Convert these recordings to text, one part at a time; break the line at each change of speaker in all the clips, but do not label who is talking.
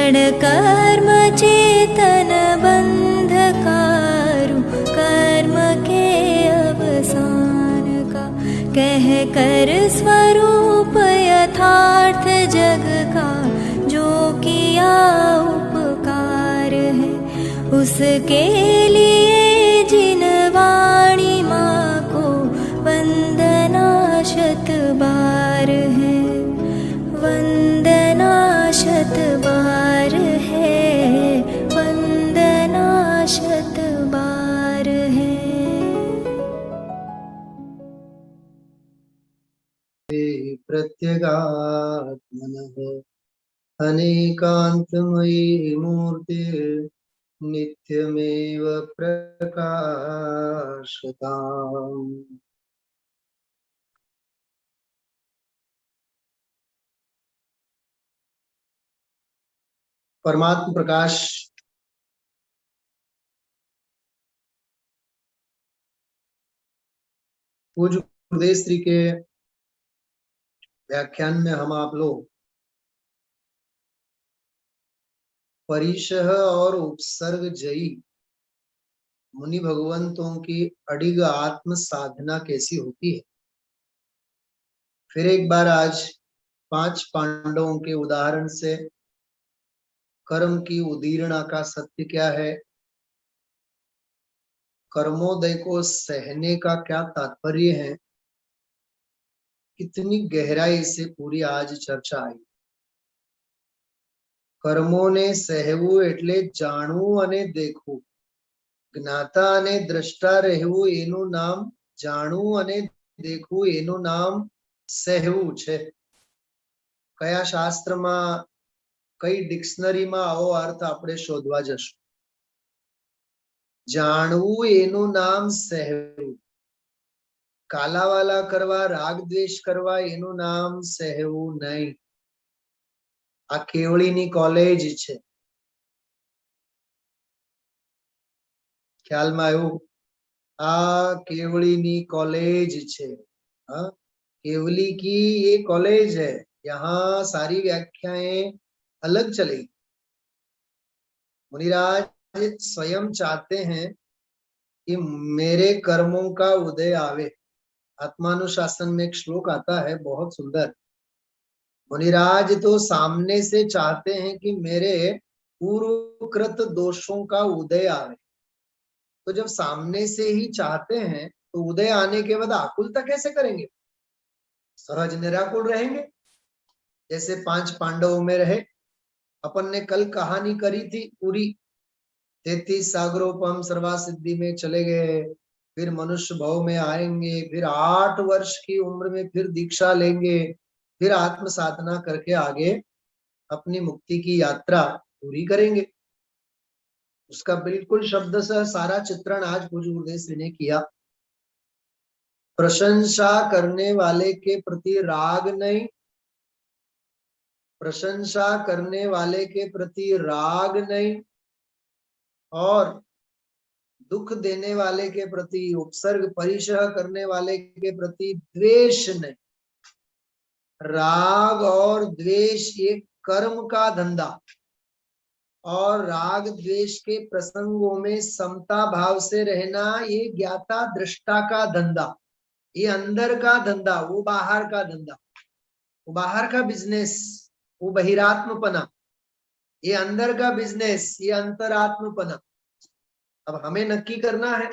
क्षण कर्म चेतन बंधकारु, कर्म के अवसान का कह कर स्वरूप यथार्थ जग का, जो किया उपकार है उसके लिए जिन वाणी माँ को वंदना शत बार है, वंदना शत बार है, वंदना शत बार है।
प्रत्यगात्मनः अनेकान्तमयी मूर्ति नित्यमेव प्रकाशताम्। परमात्म प्रकाश पूज्य गुरुदेव श्री के व्याख्यान में हम आप लोग परिशह और उपसर्ग जयी मुनि भगवंतों की अडिग आत्म साधना कैसी होती है, फिर एक बार आज 5 पांडवों के उदाहरण से कर्म की उदीर्णा का सत्य क्या है, कर्मोदय को सहने का क्या तात्पर्य है, कितनी गहराई से पूरी आज चर्चा आई। कर्मोने सहવું એટલે જાણવું અને દેખવું, જ્ઞાતા અને દ્રષ્ટા રહેવું એનું નામ જાણવું અને દેખવું એનું નામ સહેવું છે। કયા શાસ્ત્રમાં કઈ ડિક્શનરીમાં આવો અર્થ આપણે શોધવા જશું? જાણવું એનું નામ સહેવું, કાલાવાલા કરવા, રાગ દ્વેષ કરવા એનું નામ સહેવું નહીં। આ કેવળીની કોલેજ છે, ખ્યાલમાં આવ્યું? આ केवली कॉलेज छे। हाँ, केवली की ये कॉलेज है, यहाँ सारी व्याख्याएं अलग चलेगी। मुनिराज स्वयं चाहते हैं कि मेरे कर्मों का उदय आवे। आत्मानुशासन में एक श्लोक आता है बहुत सुंदर। मुनिराज तो सामने से चाहते हैं कि मेरे पूर्वकृत दोषों का उदय आवे। तो जब सामने से ही चाहते हैं तो उदय आने के बाद आकुलता कैसे करेंगे? सहज निराकुल रहेंगे, जैसे 5 पांडवों में रहे। अपन ने कल कहानी करी थी पूरी, 33 सागरोपम सर्वा सिद्धि में चले गए, फिर मनुष्य भाव में आएंगे, फिर 8 वर्ष की उम्र में फिर दीक्षा लेंगे, फिर आत्म साधना करके आगे अपनी मुक्ति की यात्रा पूरी करेंगे। उसका बिल्कुल शब्द से सारा चित्रण आज पूज्य गुरुदेव श्री ने किया। प्रशंसा करने वाले के प्रति राग नहीं, प्रशंसा करने वाले के प्रति राग नहीं, और दुख देने वाले के प्रति उपसर्ग, परिशह करने वाले के प्रति द्वेष नहीं। राग और द्वेष ये कर्म का धंधा, और राग द्वेष के प्रसंगों में समता भाव से रहना ये ज्ञाता दृष्टा का धंधा। ये अंदर का धंधा, वो बाहर का धंधा, वो बाहर का बिजनेस, वो बहिरात्मपना। ये अंदर का बिजनेस, ये अंतरात्मपना। अब हमें नक्की करना है।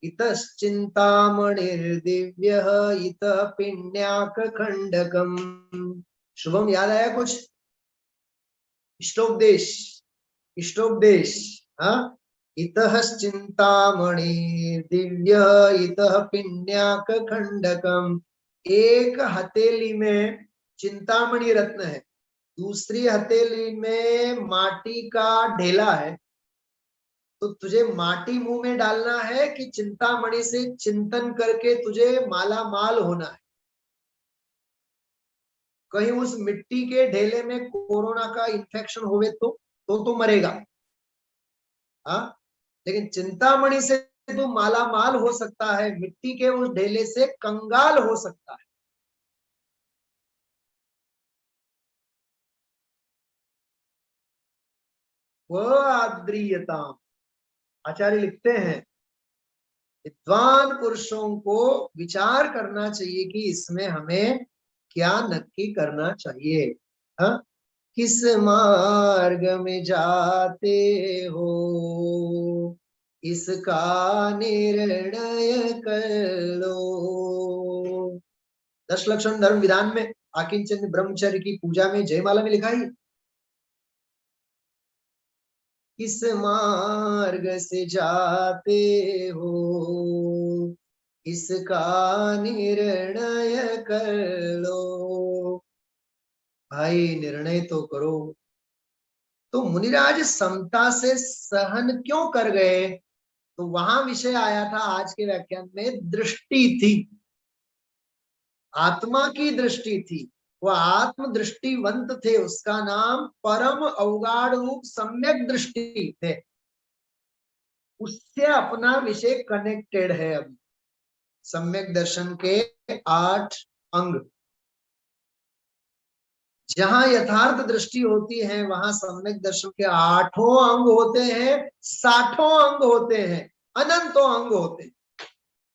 इतश्चिंतामणिर्दिव्यः इतः पिण्याक खंडकम। शुभम, याद आया कुछ? इष्टोपदेश, इष्टोपदेश। हाँ, इतः चिंतामणि दिव्य इतः पिण्याक खंडकम। एक हथेली में चिंतामणि रत्न है, दूसरी हथेली में माटी का ढेला है। तो तुझे माटी मुंह में डालना है कि चिंतामणि से चिंतन करके तुझे माला माल होना है? कहीं उस मिट्टी के ढेले में कोरोना का इन्फेक्शन होवे तो मरेगा। हाँ, लेकिन चिंतामणि से तो माला माल हो सकता है, मिट्टी के उस ढेले से कंगाल हो सकता है। वह आद्रियता। आचार्य लिखते हैं विद्वान पुरुषों को विचार करना चाहिए कि इसमें हमें क्या नक्की करना चाहिए। हाँ, किस मार्ग में जाते हो इसका निर्णय कर लो। 10 लक्षण धर्म विधान में आकिंचन ब्रह्मचर्य की पूजा में जयमाला में लिखा ही, किस मार्ग से जाते हो इसका निर्णय कर लो। भाई निर्णय तो करो। तो मुनिराज समता से सहन क्यों कर गए? तो वहां विषय आया था आज के व्याख्यान में, दृष्टि थी, आत्मा की दृष्टि थी, वह आत्म दृष्टिवंत थे, उसका नाम परम अवगाढ़ रूप सम्यक दृष्टि थे। उससे अपना विषय कनेक्टेड है। अभी सम्यक दर्शन के 8 अंग, जहां यथार्थ दृष्टि होती है वहां सम्यक दर्शन के 8 अंग होते हैं, 60 अंग होते हैं, अनंतों अंग होते हैं।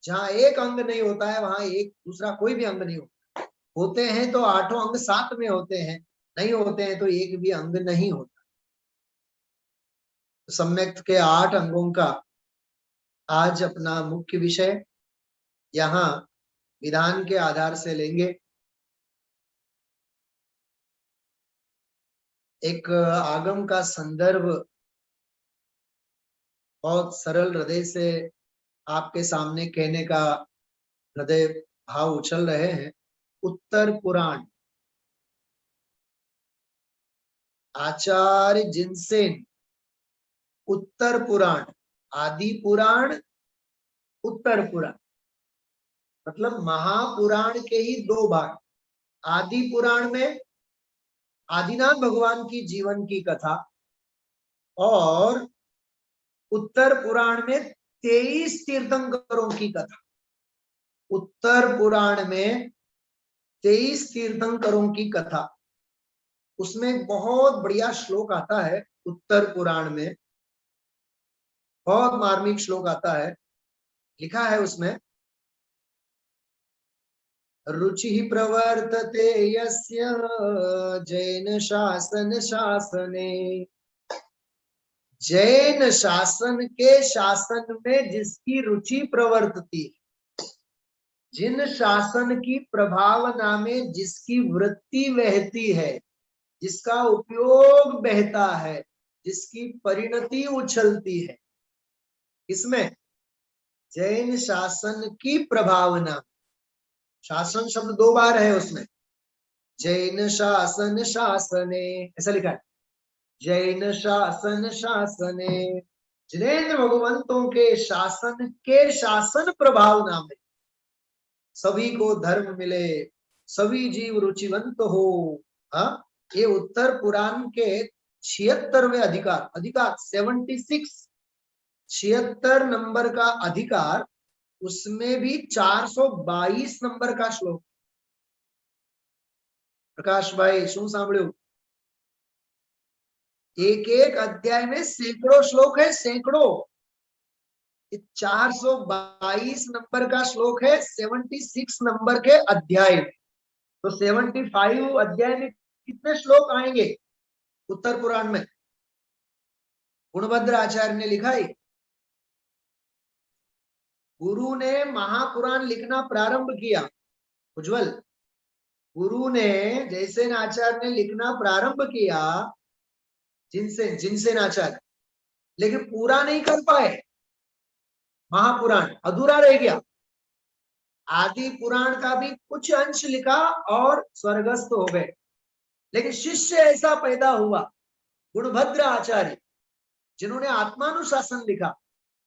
जहां एक अंग नहीं होता है वहां एक दूसरा कोई भी अंग नहीं होता। होते हैं तो 8 अंग साथ में होते हैं, नहीं होते हैं तो एक भी अंग नहीं होता। तो सम्यक के 8 अंगों का आज अपना मुख्य विषय यहाँ विधान के आधार से लेंगे। एक आगम का संदर्भ बहुत सरल हृदय से आपके सामने कहने का हृदय भाव उछल रहे हैं। उत्तर पुराण, आचार्य जिनसेन, उत्तर पुराण, आदि पुराण, उत्तर पुराण, मतलब महापुराण के ही 2 भाग। आदि पुराण में आदिनाथ भगवान की जीवन की कथा और उत्तर पुराण में 23 तीर्थंकरों की कथा। उत्तर पुराण में 23 तीर्थंकरों की कथा, उसमें बहुत बढ़िया श्लोक आता है। उत्तर पुराण में बहुत मार्मिक श्लोक आता है। लिखा है उसमें, रुचि प्रवर्तते यस्य जैन शासन शासने। जैन शासन के शासन में जिसकी रुचि प्रवर्तती है, जिन शासन की प्रभावना में जिसकी वृत्ति बहती है, जिसका उपयोग बहता है, जिसकी परिणति उछलती है, इसमें जैन शासन की प्रभावना। शासन शब्द 2 बार है उसमें। जैन शासन शासने ऐसा लिखा है, जैन शासन शासने। जिनेन्द्र भगवंतों के शासन प्रभावना में सभी को धर्म मिले, सभी जीव रुचिवंत हो। हाँ, ये उत्तर पुराण के 76वें अधिकार, 76 नंबर का अधिकार, उसमें भी 422 नंबर का श्लोक। प्रकाश भाई શું સાંભળ્યું? एक एक अध्याय में सैकड़ों श्लोक है, सैकड़ों। 422 नंबर का श्लोक है 76 नंबर के अध्याय में। तो 75 अध्याय में कितने श्लोक आएंगे उत्तर पुराण में? गुणभद्र आचार्य ने लिखा है, गुरु ने महापुराण लिखना प्रारंभ किया। उज्जवल, गुरु ने जैसे आचार्य ने लिखना प्रारंभ किया, जिनसेन आचार्य, लेकिन पूरा नहीं कर पाए। महापुराण अधूरा रह गया। आदि पुराण का भी कुछ अंश लिखा और स्वर्गस्थ हो गए। लेकिन शिष्य ऐसा पैदा हुआ, गुणभद्र आचार्य, जिन्होंने आत्मानुशासन लिखा।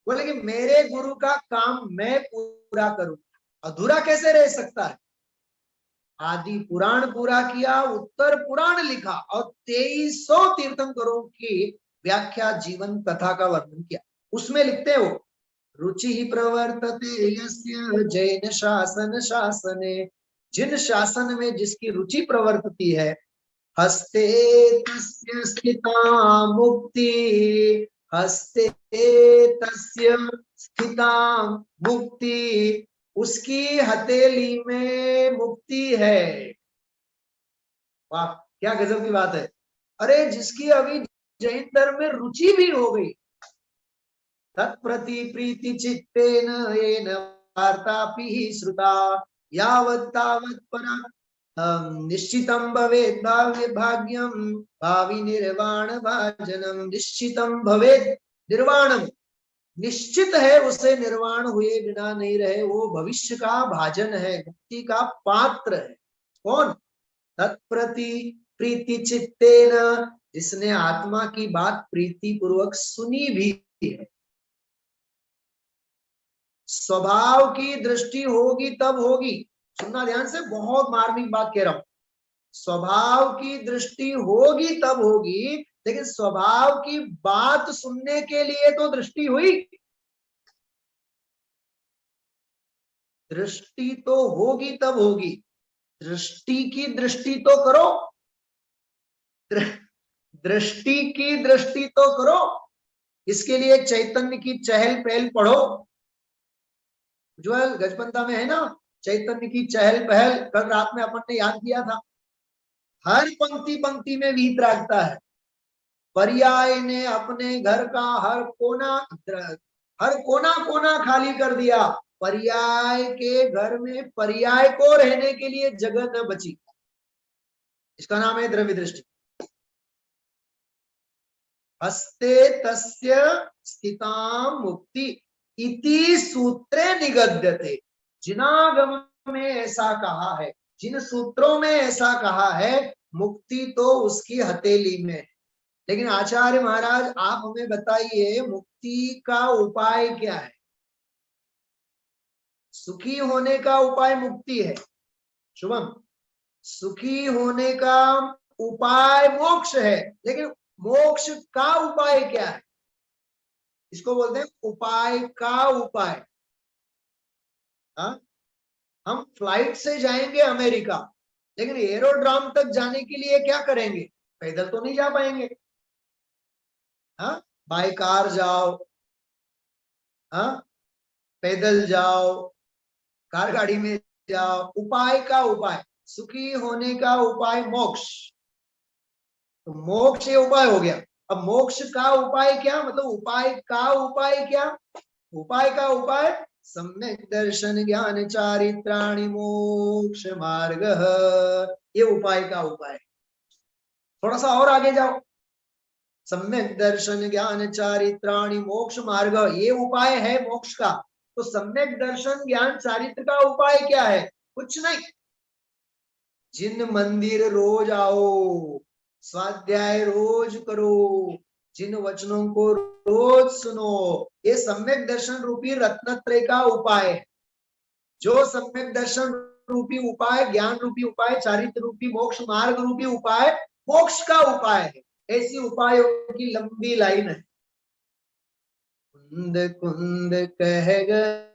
बोले कि मेरे गुरु का काम मैं पूरा करूं, अधूरा कैसे रह सकता है? आदि पुराण पूरा किया, उत्तर पुराण लिखा और 2300 तीर्थंकरों की व्याख्या, जीवन कथा का वर्णन किया। उसमें लिखते हो, रुचि ही प्रवर्तते यस्य जैन शासन शासने। जिन शासन में जिसकी रुचि प्रवर्तती है हस्ते तस्य स्थिता मुक्ति, हस्ते तस्य स्थिता मुक्ति, उसकी हथेली में मुक्ति है। वाह, क्या गजब की बात है। अरे जिसकी अभी जैन धर्म में रुचि भी हो गई, तत्प्रति प्रीति चित्तेन येन वार्तापि श्रुता, यावत् तावत् परा निश्चितं भवेत् भाव्य भाग्यम भावी निर्वाण भाजनम, निश्चितं भवेत् निर्वाणम, निश्चित है उसे निर्वाण हुए बिना नहीं रहे, वो भविष्य का भाजन है, मुक्ति का पात्र है। कौन? तत्प्रति प्रीति चित्तेन, जिसने आत्मा की बात प्रीति पूर्वक सुनी भी है। स्वभाव की दृष्टि होगी तब होगी, सुनना ध्यान से, बहुत मार्मिक बात कह रहा हूं। स्वभाव की दृष्टि होगी तब होगी, लेकिन स्वभाव की बात सुनने के लिए तो दृष्टि हुई। दृष्टि तो होगी तब होगी, दृष्टि की दृष्टि तो करो, दृष्टि की दृष्टि तो करो। इसके लिए चैतन्य की चहल पहल पढ़ो। जो गजपंता में है ना, चैतन्य की चहल पहल, कल रात में अपन ने याद किया था। हर पंक्ति पंक्ति में वीतरागता है। पर्याय ने अपने घर का हर कोना कोना खाली कर दिया। पर्याय के घर में पर्याय को रहने के लिए जगह न बची। इसका नाम है द्रव्य दृष्टि। हस्ते तस्य स्थितां मुक्ति इति सूत्रे निगद्यते। जिनागम में ऐसा कहा है, जिन सूत्रों में ऐसा कहा है, मुक्ति तो उसकी हथेली में। लेकिन आचार्य महाराज आप हमें बताइए, मुक्ति का उपाय क्या है? सुखी होने का उपाय मुक्ति है। शुभम, सुखी होने का उपाय मोक्ष है, लेकिन मोक्ष का उपाय क्या है? इसको बोलते हैं उपाय का उपाय। हाँ, हम फ्लाइट से जाएंगे अमेरिका, लेकिन एरोड्राम तक जाने के लिए क्या करेंगे? पैदल तो नहीं जा पाएंगे। हाँ, बाय कार जाओ, हाँ, पैदल जाओ, कार गाड़ी में जाओ। उपाय का उपाय, सुखी होने का उपाय मोक्ष। तो मोक्ष ये उपाय हो गया। अब मोक्ष का उपाय क्या? मतलब उपाय का उपाय क्या? उपाय का उपाय सम्यक दर्शन ज्ञान चारित्राणि मोक्ष मार्ग, ये उपाय का उपाय। थोड़ा सा और आगे जाओ, सम्यक दर्शन ज्ञान चारित्राणि मोक्ष मार्ग, ये उपाय है मोक्ष का। तो सम्यक दर्शन ज्ञान चारित्र का उपाय क्या है? कुछ नहीं। जिन मंदिर रोज आओ, स्वाध्याय रोज करो, जिन वचनों को रोज सुनो, ये सम्यक दर्शन रूपी रत्नत्रय का उपाय है। जो सम्यक दर्शन रूपी उपाय, ज्ञान रूपी उपाय, चारित्र रूपी मोक्ष मार्ग रूपी उपाय, मोक्ष का उपाय है। ऐसी उपायों की लंबी लाइन है। कुंद कुंद कह गए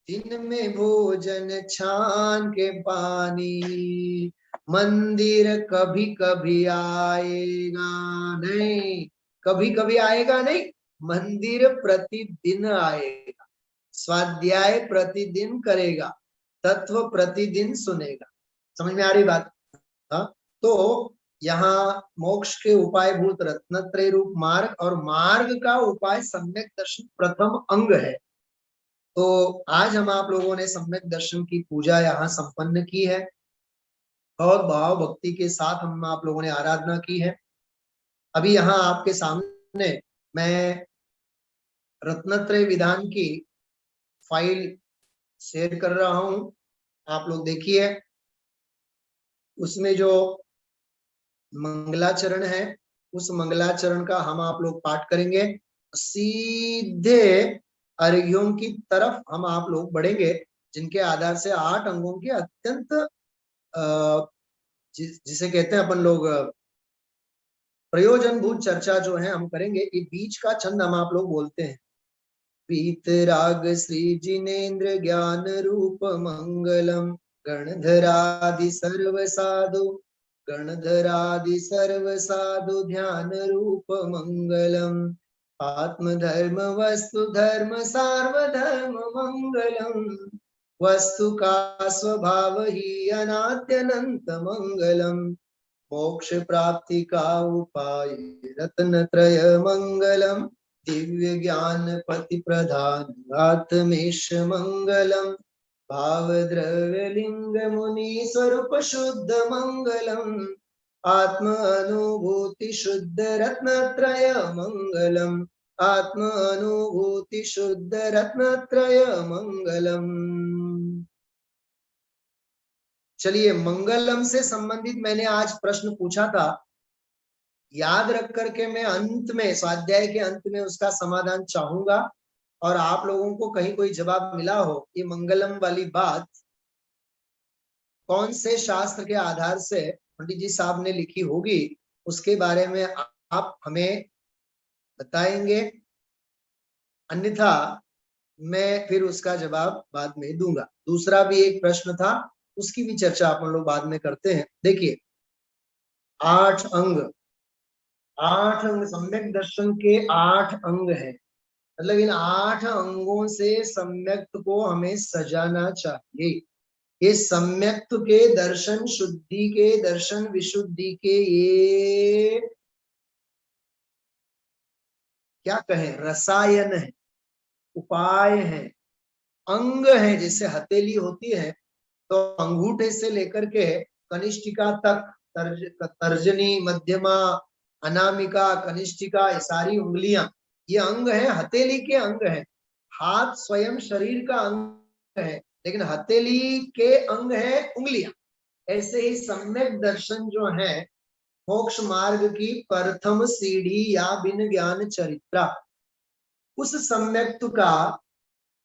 दिन में भोजन छान के पानी, मंदिर कभी कभी आएगा नहीं, कभी कभी आएगा नहीं, मंदिर प्रतिदिन आएगा। स्वाध्याय प्रतिदिन करेगा, तत्व प्रतिदिन सुनेगा। समझ में आ रही बात? हाँ, तो यहाँ मोक्ष के उपाय भूत रत्नत्रय रूप मार्ग, और मार्ग का उपाय सम्यक दर्शन प्रथम अंग है। तो आज हम आप लोगों ने सम्यक दर्शन की पूजा यहाँ संपन्न की है। बहुत भाव भक्ति के साथ हम आप लोगों ने आराधना की है। अभी यहाँ आपके सामने मैं रत्नत्रय विधान की फाइल शेयर कर रहा हूं, आप लोग देखिए। उसमें जो मंगलाचरण है, उस मंगलाचरण का हम आप लोग पाठ करेंगे। सीधे अर्घ्यों की तरफ हम आप लोग बढ़ेंगे, जिनके आधार से 8 अंगों के अत्यंत जिसे कहते हैं अपन लोग प्रयोजनभूत चर्चा जो है हम करेंगे। ये बीच का छंद हम आप लोग बोलते हैं। वीतराग श्री जिनेन्द्र ज्ञान रूप मंगलम गणधरादि सर्व साधु गणधरादि सर्व साधु ध्यान रूप मंगलम आत्मधर्म वस्तु धर्म सार्वधर्म मंगलम वस्तु का स्वभाव ही अनाद्यनंत मंगलम मोक्ष प्राप्ति का उपाय रत्न त्रय मंगलम दिव्य ज्ञान पति प्रधान आत्मेश मंगलम भाव द्रव्य लिंग मुनि स्वरूप शुद्ध मंगलम आत्म अनुभूति शुद्ध रत्न त्रय मंगलम आत्म अनुभूति शुद्ध रत्न त्रय मंगलम। चलिए, मंगलम से संबंधित मैंने आज प्रश्न पूछा था, याद रख करके मैं अंत में, स्वाध्याय के अंत में उसका समाधान चाहूंगा। और आप लोगों को कहीं कोई जवाब मिला हो, ये मंगलम वाली बात कौन से शास्त्र के आधार से पंडित जी साहब ने लिखी होगी, उसके बारे में आप हमें बताएंगे, अन्यथा मैं फिर उसका जवाब बाद में दूंगा। दूसरा भी एक प्रश्न था, उसकी भी चर्चा अपन लोग बाद में करते हैं। देखिए, 8 अंग सम्यक दर्शन के 8 अंग हैं। मतलब इन 8 अंगों से सम्यक को हमें सजाना चाहिए। ये सम्यक के दर्शन, शुद्धि के दर्शन, विशुद्धि के ये क्या कहें, रसायन है, उपाय है, अंग है। जैसे हथेली होती है तो अंगूठे से लेकर के कनिष्ठिका तक, तर्जनी, मध्यमा, अनामिका, कनिष्ठिका, ये सारी उंगलियां, ये अंग है, हथेली के अंग है। हाथ स्वयं शरीर का अंग है, लेकिन हथेली के अंग है उंगलियां। ऐसे ही सम्यक दर्शन जो है मोक्ष मार्ग की प्रथम सीढ़ी या बिन ज्ञान चरित्रा, उस सम्यक का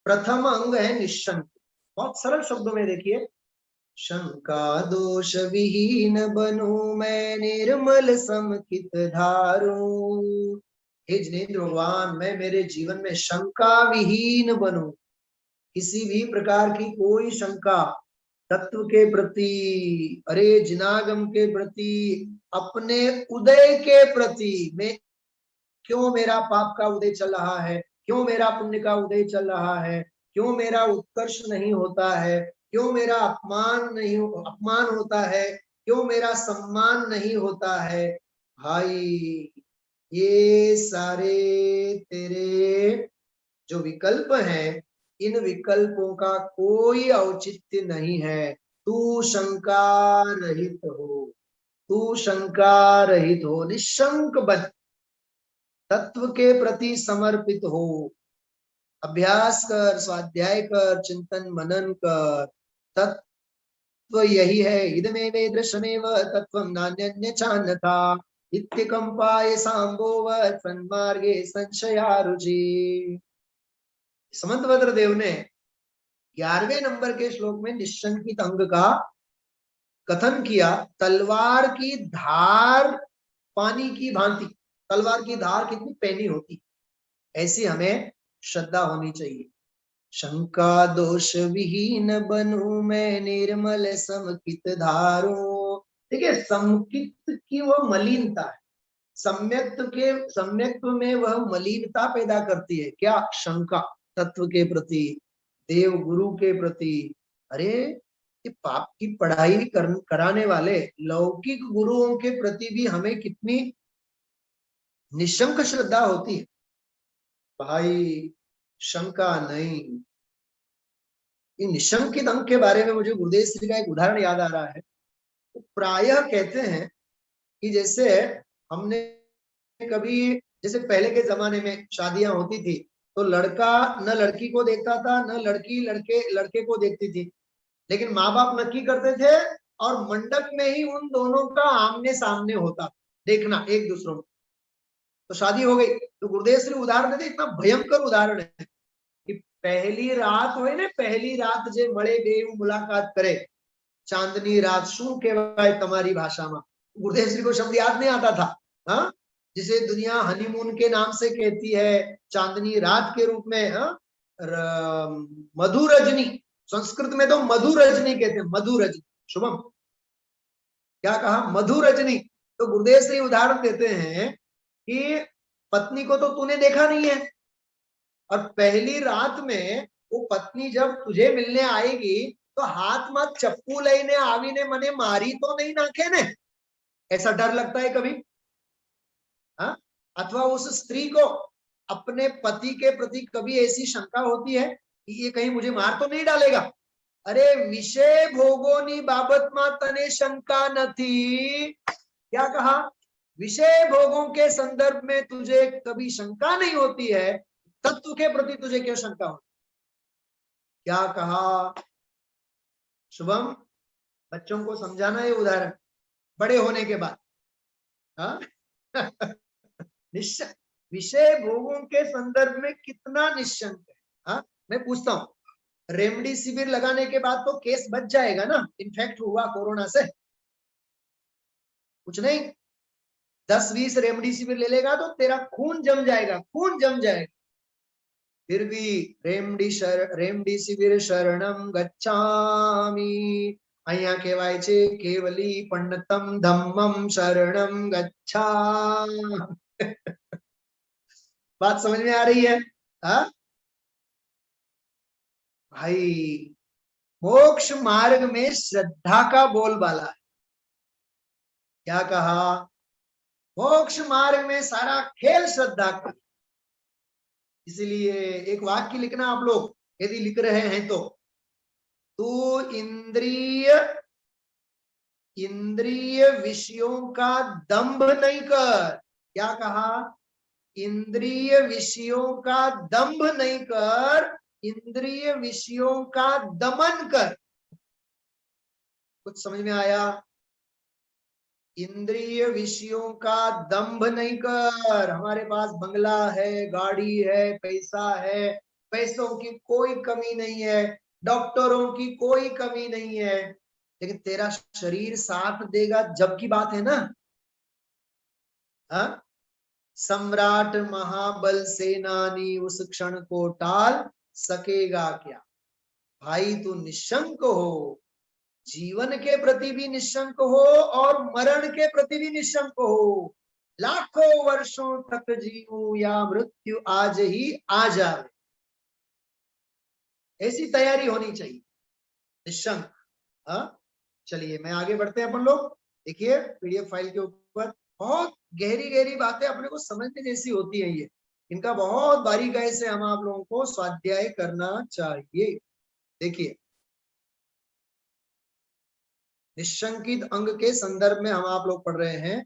प्रथम अंग है निशंक। बहुत सरल शब्दों में देखिए, शंका दोष विहीन बनूं मैं निर्मल समकित धारूं। हे जिनेंद्र भगवान, मैं मेरे जीवन में शंका विहीन बनूं, किसी भी प्रकार की कोई शंका तत्व के प्रति, अरे जिनागम के प्रति, अपने उदय के प्रति, मैं क्यों मेरा पाप का उदय चल रहा है, क्यों मेरा पुण्य का उदय चल रहा है, क्यों मेरा उत्कर्ष नहीं होता है, क्यों मेरा अपमान होता है, क्यों मेरा सम्मान नहीं होता है। भाई, ये सारे तेरे जो विकल्प हैं, इन विकल्पों का कोई औचित्य नहीं है। तू शंका रहित हो, तू शंका रहित हो, निशंक बन, तत्व के प्रति समर्पित हो, अभ्यास कर, स्वाध्याय कर, चिंतन मनन कर। तत्व यही है, इदमेव दृश्यमेव तत्वं नान्यन्य चान्यथा इत्यकंपाय सांबोवत् सन्मार्गे संशयारुचि। समंतभद्र देव ने 11वें नंबर के श्लोक में निशंकित अंग का कथन किया। तलवार की धार पानी की भांति, तलवार की धार कितनी पैनी होती, ऐसी हमें श्रद्धा होनी चाहिए। शंका दोष विहीन बनूं मैं निर्मल समकित धारूं। देखिए, समकित की वो मलिनता है, सम्यक्त्व में वह मलिनता पैदा करती है। क्या? शंका, तत्व के प्रति, देव गुरु के प्रति। अरे, ये पाप की पढ़ाई कराने वाले लौकिक गुरुओं के प्रति भी हमें कितनी निशंक श्रद्धा होती है। भाई, शंका नहीं। इन निशंकित अंग के बारे में मुझे गुरुदेव श्री का एक उदाहरण याद आ रहा है। तो प्रायः कहते हैं कि जैसे हमने कभी, जैसे पहले के जमाने में शादियां होती थी तो लड़का न लड़की को देखता था, न लड़की लड़के को देखती थी, लेकिन माँ बाप नक्की करते थे और मंडप में ही उन दोनों का आमने सामने होता, देखना एक दूसरों को, तो शादी हो गई। तो गुरुदेव श्री उदाहरण देते, इतना भयंकर उदाहरण है कि पहली रात हो ने, पहली रात जे મળે બેવ मुलाकात करे, चांदनी रात शू कहवाय तुम्हारी भाषा में। गुरुदेव श्री को शब्द याद नहीं आता था, हाँ, जिसे दुनिया हनीमून के नाम से कहती है, चांदनी रात के रूप में, हाँ, मधु रजनी, संस्कृत में तो मधु रजनी कहते हैं, मधु रजनी। शुभम क्या कहा? मधु रजनी। तो गुरुदेव श्री उदाहरण देते हैं कि पत्नी को तो तूने देखा नहीं है, और पहली रात में वो पत्नी जब तुझे मिलने आएगी तो हाथ मत चप्पू लेने आवीने मने मारी तो नहीं नाखे ने, ऐसा डर लगता है कभी? हाँ, अथवा उस स्त्री को अपने पति के प्रति कभी ऐसी शंका होती है कि ये कहीं मुझे मार तो नहीं डालेगा? अरे विषय भोगोनी बाबत मा तने शंका नथी। क्या कहा? विषय भोगों के संदर्भ में तुझे कभी शंका नहीं होती है, तत्व के प्रति तुझे क्यों शंका हो? क्या कहा शुभम? बच्चों को समझाना ये उदाहरण बड़े होने के बाद। हाँ निश्चय विषय भोगों के संदर्भ में कितना निश्चंक है। हाँ, मैं पूछता हूँ, रेमडेसिविर लगाने के बाद तो केस बच जाएगा ना? इन्फेक्ट हुआ कोरोना से, कुछ नहीं, 10-20 रेमडेसिविर ले लेगा तो तेरा खून जम जाएगा, खून जम जाएगा। फिर भी रेमडेसिविर शरणम गच्छामि, અહીંયા કહેવાય છે કેવલી પંડિતમ ધમ્મમ શरणम गच्छामि। बात समझ में आ रही है? हाँ भाई, मोक्ष मार्ग में श्रद्धा का बोलबाला है। क्या कहा? मोक्ष मार्ग में सारा खेल श्रद्धा का। इसलिए एक वाक्य लिखना आप लोग, यदि लिख रहे हैं तो, तू इंद्रिय विषयों का दंभ नहीं कर। क्या कहा? इंद्रिय विषयों का दंभ नहीं कर, इंद्रिय विषयों का दमन कर। कुछ समझ में आया? इंद्रिय विषयों का दंभ नहीं कर। हमारे पास बंगला है, गाड़ी है, पैसा है, पैसों की कोई कमी नहीं है, डॉक्टरों की कोई कमी नहीं है, लेकिन तेरा शरीर साथ देगा जब की बात है ना। हाँ, सम्राट महाबल सेनानी उस क्षण को टाल सकेगा क्या? भाई तू निशंक हो, जीवन के प्रति भी निशंक हो और मरण के प्रति भी निशंक हो। लाखों वर्षों तक जीऊं या मृत्यु आज ही आ जाए, ऐसी तैयारी होनी चाहिए, निशंक। हाँ, चलिए मैं आगे बढ़ते हैं अपन लोग। देखिए पीडीएफ फाइल के ऊपर बहुत गहरी गहरी बातें अपने को समझने जैसी होती है, ये इनका बहुत बारीकाई से हम आप लोगों को स्वाध्याय करना चाहिए। देखिए निशंकित अंग के संदर्भ में हम आप लोग पढ़ रहे हैं,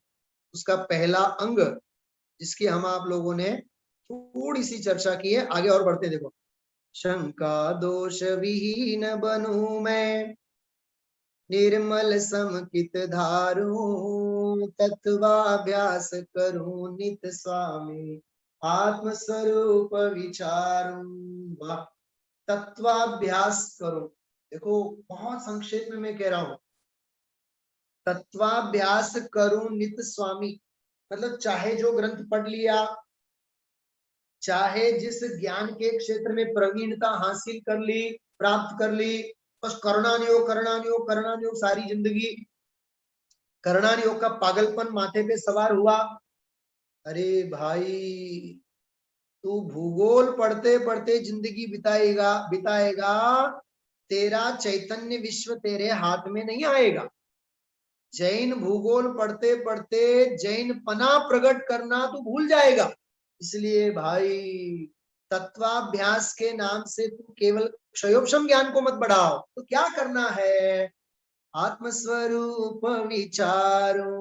उसका पहला अंग जिसकी हम आप लोगों ने थोड़ी सी चर्चा की है। आगे और बढ़ते देखो, शंका दोष विहीन बनूं मैं, निर्मल समकित धारू, तत्वाभ्यास करूं नित स्वामी, आत्म स्वरूप विचारूं। वाह, तत्वाभ्यास करो। देखो बहुत संक्षेप में मैं कह रहा हूं, तत्वाभ्यास करूं नित स्वामी, मतलब चाहे जो ग्रंथ पढ़ लिया, चाहे जिस ज्ञान के क्षेत्र में प्रवीणता हासिल कर ली, प्राप्त कर ली, बस करणानियोग करणानियोग करणानियोग सारी जिंदगी, करणानियोग का पागलपन माथे पे सवार हुआ। अरे भाई तू भूगोल पढ़ते पढ़ते जिंदगी बिताएगा, तेरा चैतन्य विश्व तेरे हाथ में नहीं आएगा। जैन भूगोल पढ़ते पढ़ते जैन पना प्रकट करना तू भूल जाएगा। इसलिए भाई तत्वाभ्यास के नाम से तू केवल क्षयोपशम ज्ञान को मत बढ़ाओ। तो क्या करना है? आत्मस्वरूप विचारो,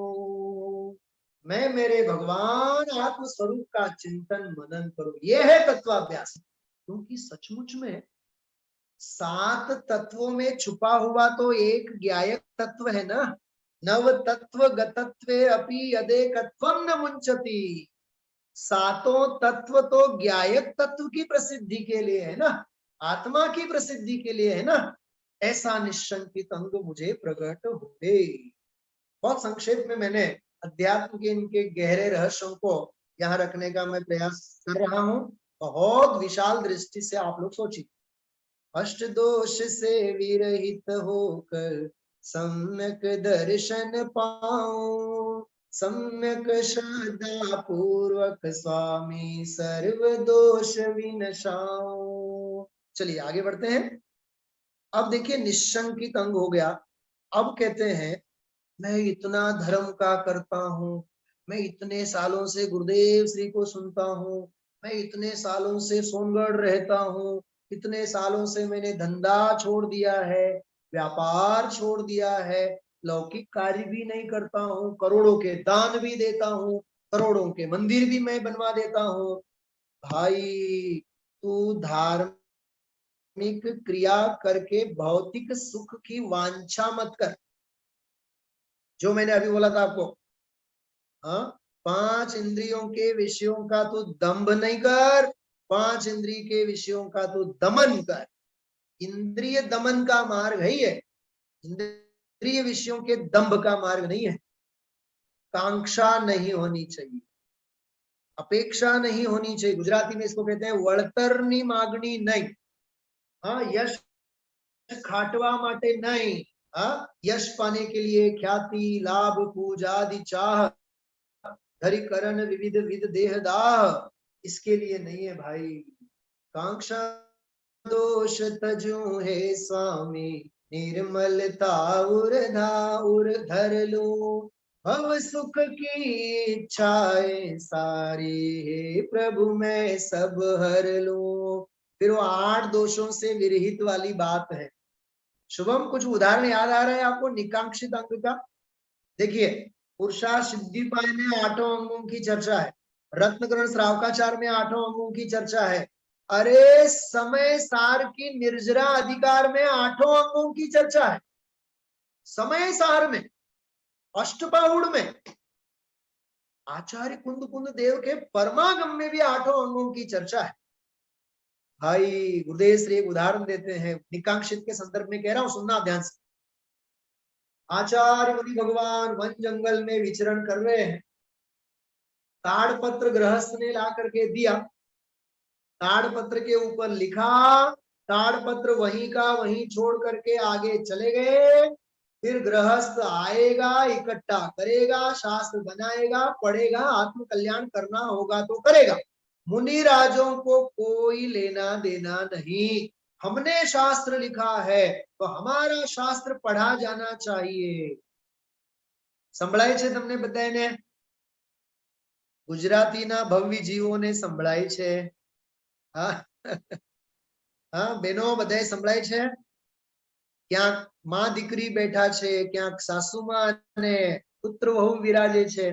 मैं मेरे भगवान आत्मस्वरूप का चिंतन मनन करूं, यह है तत्वाभ्यास। क्योंकि सचमुच में 7 तत्वों में छुपा हुआ तो एक ज्ञायक तत्व है ना। नव तत्व गतत्वे अपि यदेकत्वं न मुंचति। 7 तत्व तो ज्ञायक तत्व की प्रसिद्धि के लिए है ना, आत्मा की प्रसिद्धि के लिए है ना। ऐसा निशंकित अंग मुझे प्रकट हुए। बहुत संक्षेप में मैंने अध्यात्म के इनके गहरे रहस्यों को यहाँ रखने का मैं प्रयास कर रहा हूँ। बहुत विशाल दृष्टि से आप लोग सोचिए। अष्ट दोष से विरहित होकर सम्यक दर्शन पाऊं, सम्यक श्रद्धा पूर्वक स्वामी सर्व दोष विनशाऊं। चलिए आगे बढ़ते हैं। अब देखिए निशंकित अंग हो गया। अब कहते हैं मैं इतना धर्म का करता हूँ, मैं इतने सालों से गुरुदेव श्री को सुनता हूँ, मैं इतने सालों से सोनगढ़ रहता हूँ, इतने सालों से मैंने धंधा छोड़ दिया है, व्यापार छोड़ दिया है, लौकिक कार्य भी नहीं करता हूँ, करोड़ों के दान भी देता हूँ, करोड़ों के मंदिर भी मैं बनवा देता हूँ। भाई तू धार्मिक क्रिया करके भौतिक सुख की वांछा मत कर। जो मैंने अभी बोला था आपको, हाँ, 5 इंद्रियों के विषयों का तू दंभ नहीं कर, 5 इंद्रिय के विषयों का तू दमन कर। इंद्रिय दमन का मार्ग है ये, इंद्रिय विषयों के दंभ का मार्ग नहीं है। कांक्षा नहीं होनी चाहिए, अपेक्षा नहीं होनी चाहिए। गुजराती में इसको कहते हैं वळतरनी मागणी नहीं। हाँ, यश खाटवा माटे नहीं, हाँ, यश पाने के लिए ख्याति लाभ पूजा आदि चाह धरि करण विविध विध देहदाह, इसके लिए नहीं है भाई। कांक्षा दोष तजू है स्वामी, निर्मलता उर धर लो, भव सुख की इच्छाएं सारी है प्रभु मैं सब हर लो। फिर वो 8 दोषों से विरहित वाली बात है। शुभम कुछ उदाहरण याद आ रहा है आपको निकांक्षित अंग का? देखिए पुरुषार्थ सिद्धिपाय में 8 अंगों की चर्चा है, रत्नकरण श्रावकाचार में 8 अंगों की चर्चा है, अरे समय सार की निर्जरा अधिकार में 8 अंगों की चर्चा है, समय सार में, अष्टपाहुड़ में, आचार्य कुंद कुंद देव के परमागम में भी 8 अंगों की चर्चा है। भाई गुरुदेव श्री एक उदाहरण देते हैं, निकांक्षित के संदर्भ में कह रहा हूं, सुनना ध्यान से। आचार्य मुनि भगवान वन जंगल में विचरण कर रहे हैं, ताड़पत्र गृहस्थ ने ला करके दिया, ताड़पत्र के ऊपर लिखा, ताड़पत्र वहीं का वहीं छोड़ करके आगे चले गए। फिर गृहस्थ आएगा, इकट्ठा करेगा, शास्त्र बनाएगा, पढ़ेगा, आत्म कल्याण करना होगा तो करेगा। मुनि राजों को कोई लेना देना नहीं, हमने शास्त्र लिखा है तो हमारा शास्त्र पढ़ा जाना चाहिए। संभळाय छे તમને બધાને? ગુજરાતીના ભવ્ય જીવોને સંભળાય છે? હા હા બેનો બધાય સંભળાય છે? ક્યાંક માં દીકરી બેઠા છે, ક્યાંક સાસુમાં અને પુત્ર વહુ વિરાજે છે।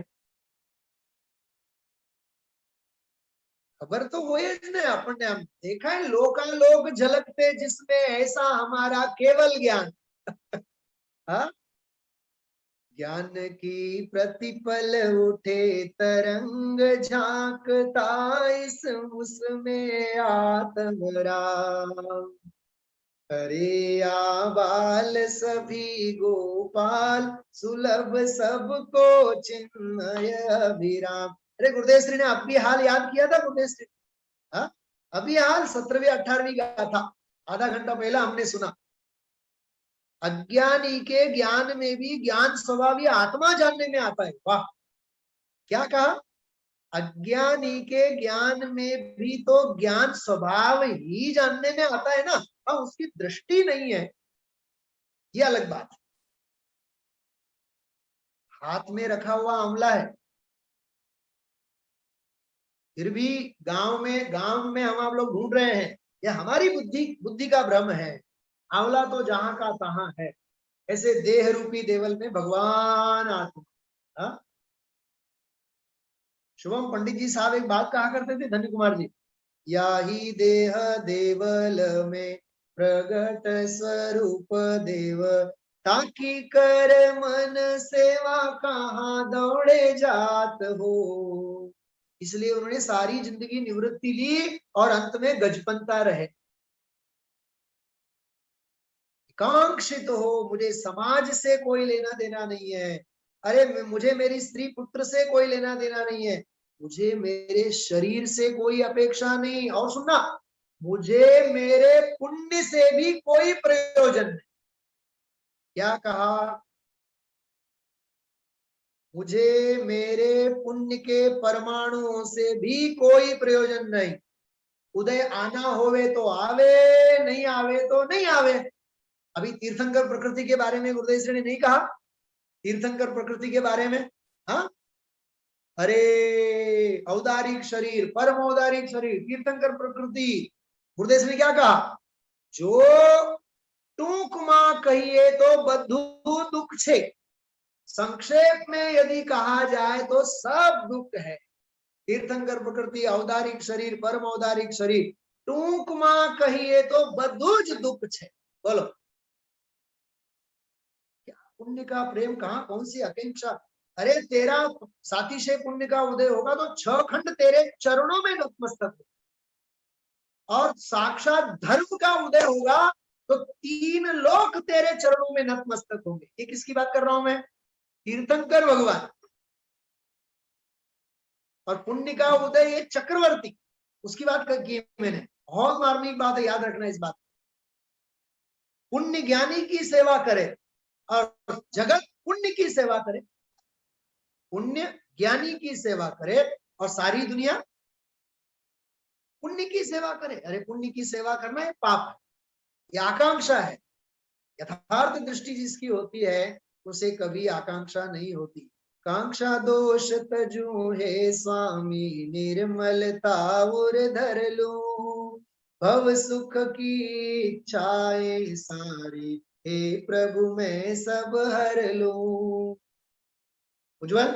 खबर तो हो ने अपने आम देखा है, लोकालोक झलकते जिसमें ऐसा हमारा केवल ज्ञान। हाँ, ज्ञान की प्रतिपल उठे तरंग झांकता इस उसमें आत्मराम, अरे आबाल सभी गोपाल सुलभ सबको चिन्मय अभिराम। अरे गुरुदेव श्री ने अब भी हाल याद किया था गुरुदेव श्री? हाँ, अभी हाल 17वीं 18वीं गाथा आधा घंटा पहला हमने सुना। अज्ञानी के ज्ञान में भी ज्ञान स्वभावी आत्मा जानने में आता है। वाह, क्या कहा? अज्ञानी के ज्ञान में भी तो ज्ञान स्वभाव ही जानने में आता है ना, हाँ, उसकी दृष्टि नहीं है, ये अलग बात है। हाथ में रखा हुआ आंवला है, फिर भी गांव में हम आप लोग ढूंढ रहे हैं, ये हमारी बुद्धि का भ्रम है। आंवला तो जहां का तहां है, ऐसे देह रूपी देवल में भगवान आत्मा। हाँ? शुभम पंडित जी साहब एक बात कहा करते थे, धन्य कुमार जी, या ही देह देवल में प्रगट स्वरूप देव, ताकि कर मन सेवा कहाँ दौड़े जात हो। इसलिए उन्होंने सारी जिंदगी निवृत्ति ली और अंत में गजपंता रहे। कांक्षित हो, मुझे समाज से कोई लेना देना नहीं है, अरे मुझे मेरी स्त्री पुत्र से कोई लेना देना नहीं है, मुझे मेरे शरीर से कोई अपेक्षा नहीं, और सुनना, मुझे मेरे पुण्य से भी कोई प्रयोजन नहीं। क्या कहा? मुझे मेरे पुण्य के परमाणुओं से भी कोई प्रयोजन नहीं। उदय आना होवे तो आवे, नहीं आवे तो नहीं आवे। अभी तीर्थंकर प्रकृति के बारे में गुरुदेव श्री ने नहीं कहा, तीर्थंकर प्रकृति के बारे में, हाँ, अरे औदारिक शरीर, परम औदारिक शरीर, तीर्थंकर प्रकृति। गुरुदेव ने क्या कहा? जो टूक मां कहिए तो बद्धु दुख छे, संक्षेप में यदि कहा जाए तो सब दुख है। तीर्थंकर प्रकृति, औदारिक शरीर, परम औदारिक शरीर, टूक मां कहिए तो बद्धुज दुख छे। बोलो, क्या पुण्य का प्रेम, कहाँ, कौन सी आकांक्षा? अरे तेरा साथी से पुण्य का उदय होगा तो 6 खंड तेरे चरणों में नतमस्तक, और साक्षात धर्म का उदय होगा तो 3 लोक तेरे चरणों में नतमस्तक होंगे। ये किसकी बात कर रहा हूं मैं? तीर्थंकर भगवान। और पुण्य का उदय, ये चक्रवर्ती, उसकी बात की मैंने। बहुत मार्मिक बात है, याद रखना इस बात। पुण्य ज्ञानी की सेवा करे और जगत पुण्य की सेवा करे, पुण्य ज्ञानी की सेवा करे और सारी दुनिया पुण्य की सेवा करे। अरे पुण्य की सेवा करना ये पाप है, ये आकांक्षा है। यथार्थ दृष्टि जिसकी होती है उसे कभी आकांक्षा नहीं होती। कांक्षा दोष तजू हे स्वामी, निर्मलता उर धर लूं, भव सुख की इच्छाएं सारी, हे प्रभु मैं सब हर लूं। उज्जवल,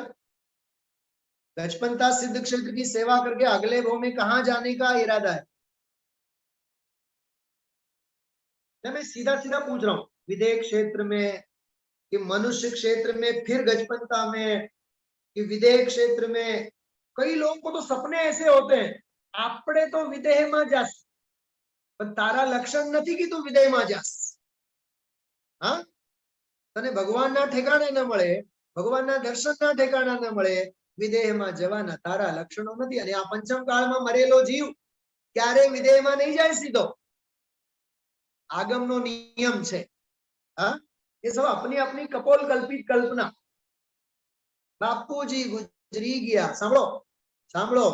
गजपंता सिद्ध क्षेत्र की सेवा करके अगले भाव में कहां जाने का इरादा है? मैं सीधा सीधा पूछ रहा हूं, विदेह क्षेत्र में कि मनुष्य क्षेत्र में, फिर गजपंता में कि विदेह क्षेत्र में? कई लोगों को तो सपने ऐसे होते हैं, आपड़े तो विदेह में जास, पण तारा लक्षण नहीं कि तू विदेह में जास। हाँ, तने भगवान ना ठेकाणे न मळे, भगवान ना दर्शन ना ठेकाणा न मळे, विदेह में जवाना तारा लक्षणों नहीं। अने आ पंचम काल में मरेलो जीव क्यारे विदेह में नहीं जाए सीधो, आगम नो नियम छे। हाँ, ये सब अपनी अपनी कपोल कल्पित कल्पना। बापूजी गुजरी गया, सांभळो सांभळो,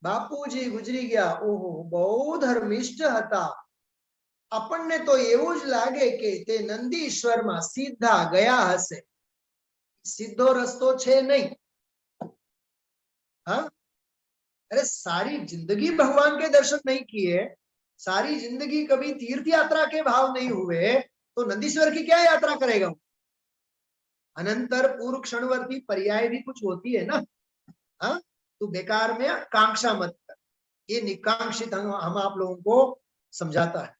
बापूजी गुजरी गया, ओहो बहु धर्मिष्ठ हता। આપણને તો એવું જ લાગે કે તે નંદીશ્વરમાં સીધા ગયા હશે, सीधो रस्तो छे नहीं। हाँ, अरे सारी जिंदगी भगवान के दर्शन नहीं किए, सारी जिंदगी कभी तीर्थ यात्रा के भाव नहीं हुए, तो नंदीश्वर की क्या यात्रा करेगा? अनंतर पूर्व क्षणवर्ती पर्याय भी कुछ होती है ना। हाँ, तो बेकार में कांक्षा मत कर, ये निकांक्षित हम आप लोगों को समझाता है।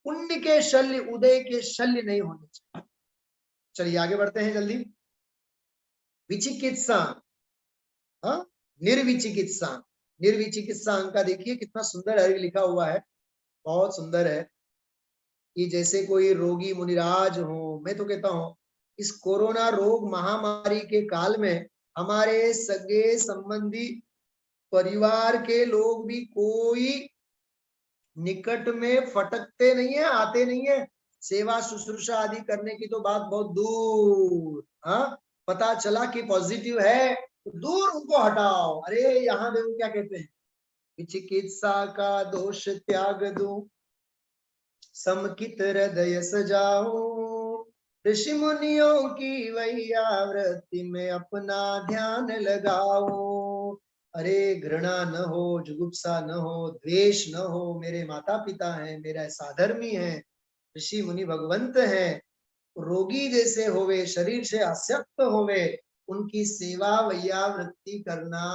पुण्य के शल्य, उदय के शल्य नहीं होने चाहिए। चलिए आगे बढ़ते हैं जल्दी। विचिकित्सा, हाँ, निर्विचिकित्सा, निर्विचिकित्सा अंक का देखिए कितना सुंदर अर्घ लिखा हुआ है, बहुत सुंदर है। कि जैसे कोई रोगी मुनिराज हो, मैं तो कहता हूं इस कोरोना रोग महामारी के काल में हमारे सगे संबंधी परिवार के लोग भी कोई निकट में फटकते नहीं है, आते नहीं है। सेवा शुश्रूषा आदि करने की तो बात बहुत दूर। हाँ, पता चला कि पॉजिटिव है तो दूर उनको हटाओ। अरे यहाँ देखो क्या कहते हैं, चिकित्सा का दोष त्याग दूं, समकित हृदय सजाओ, ऋषि मुनियों की वैयावृत्ति में अपना ध्यान लगाओ। अरे घृणा न हो, जुगुप्सा न हो, द्वेष न हो। मेरे माता पिता हैं, मेरा साधर्मी है, ऋषि मुनि भगवंत हैं, रोगी जैसे होवे, शरीर से आसक्त होवे, उनकी सेवा वैयावृत्ति करना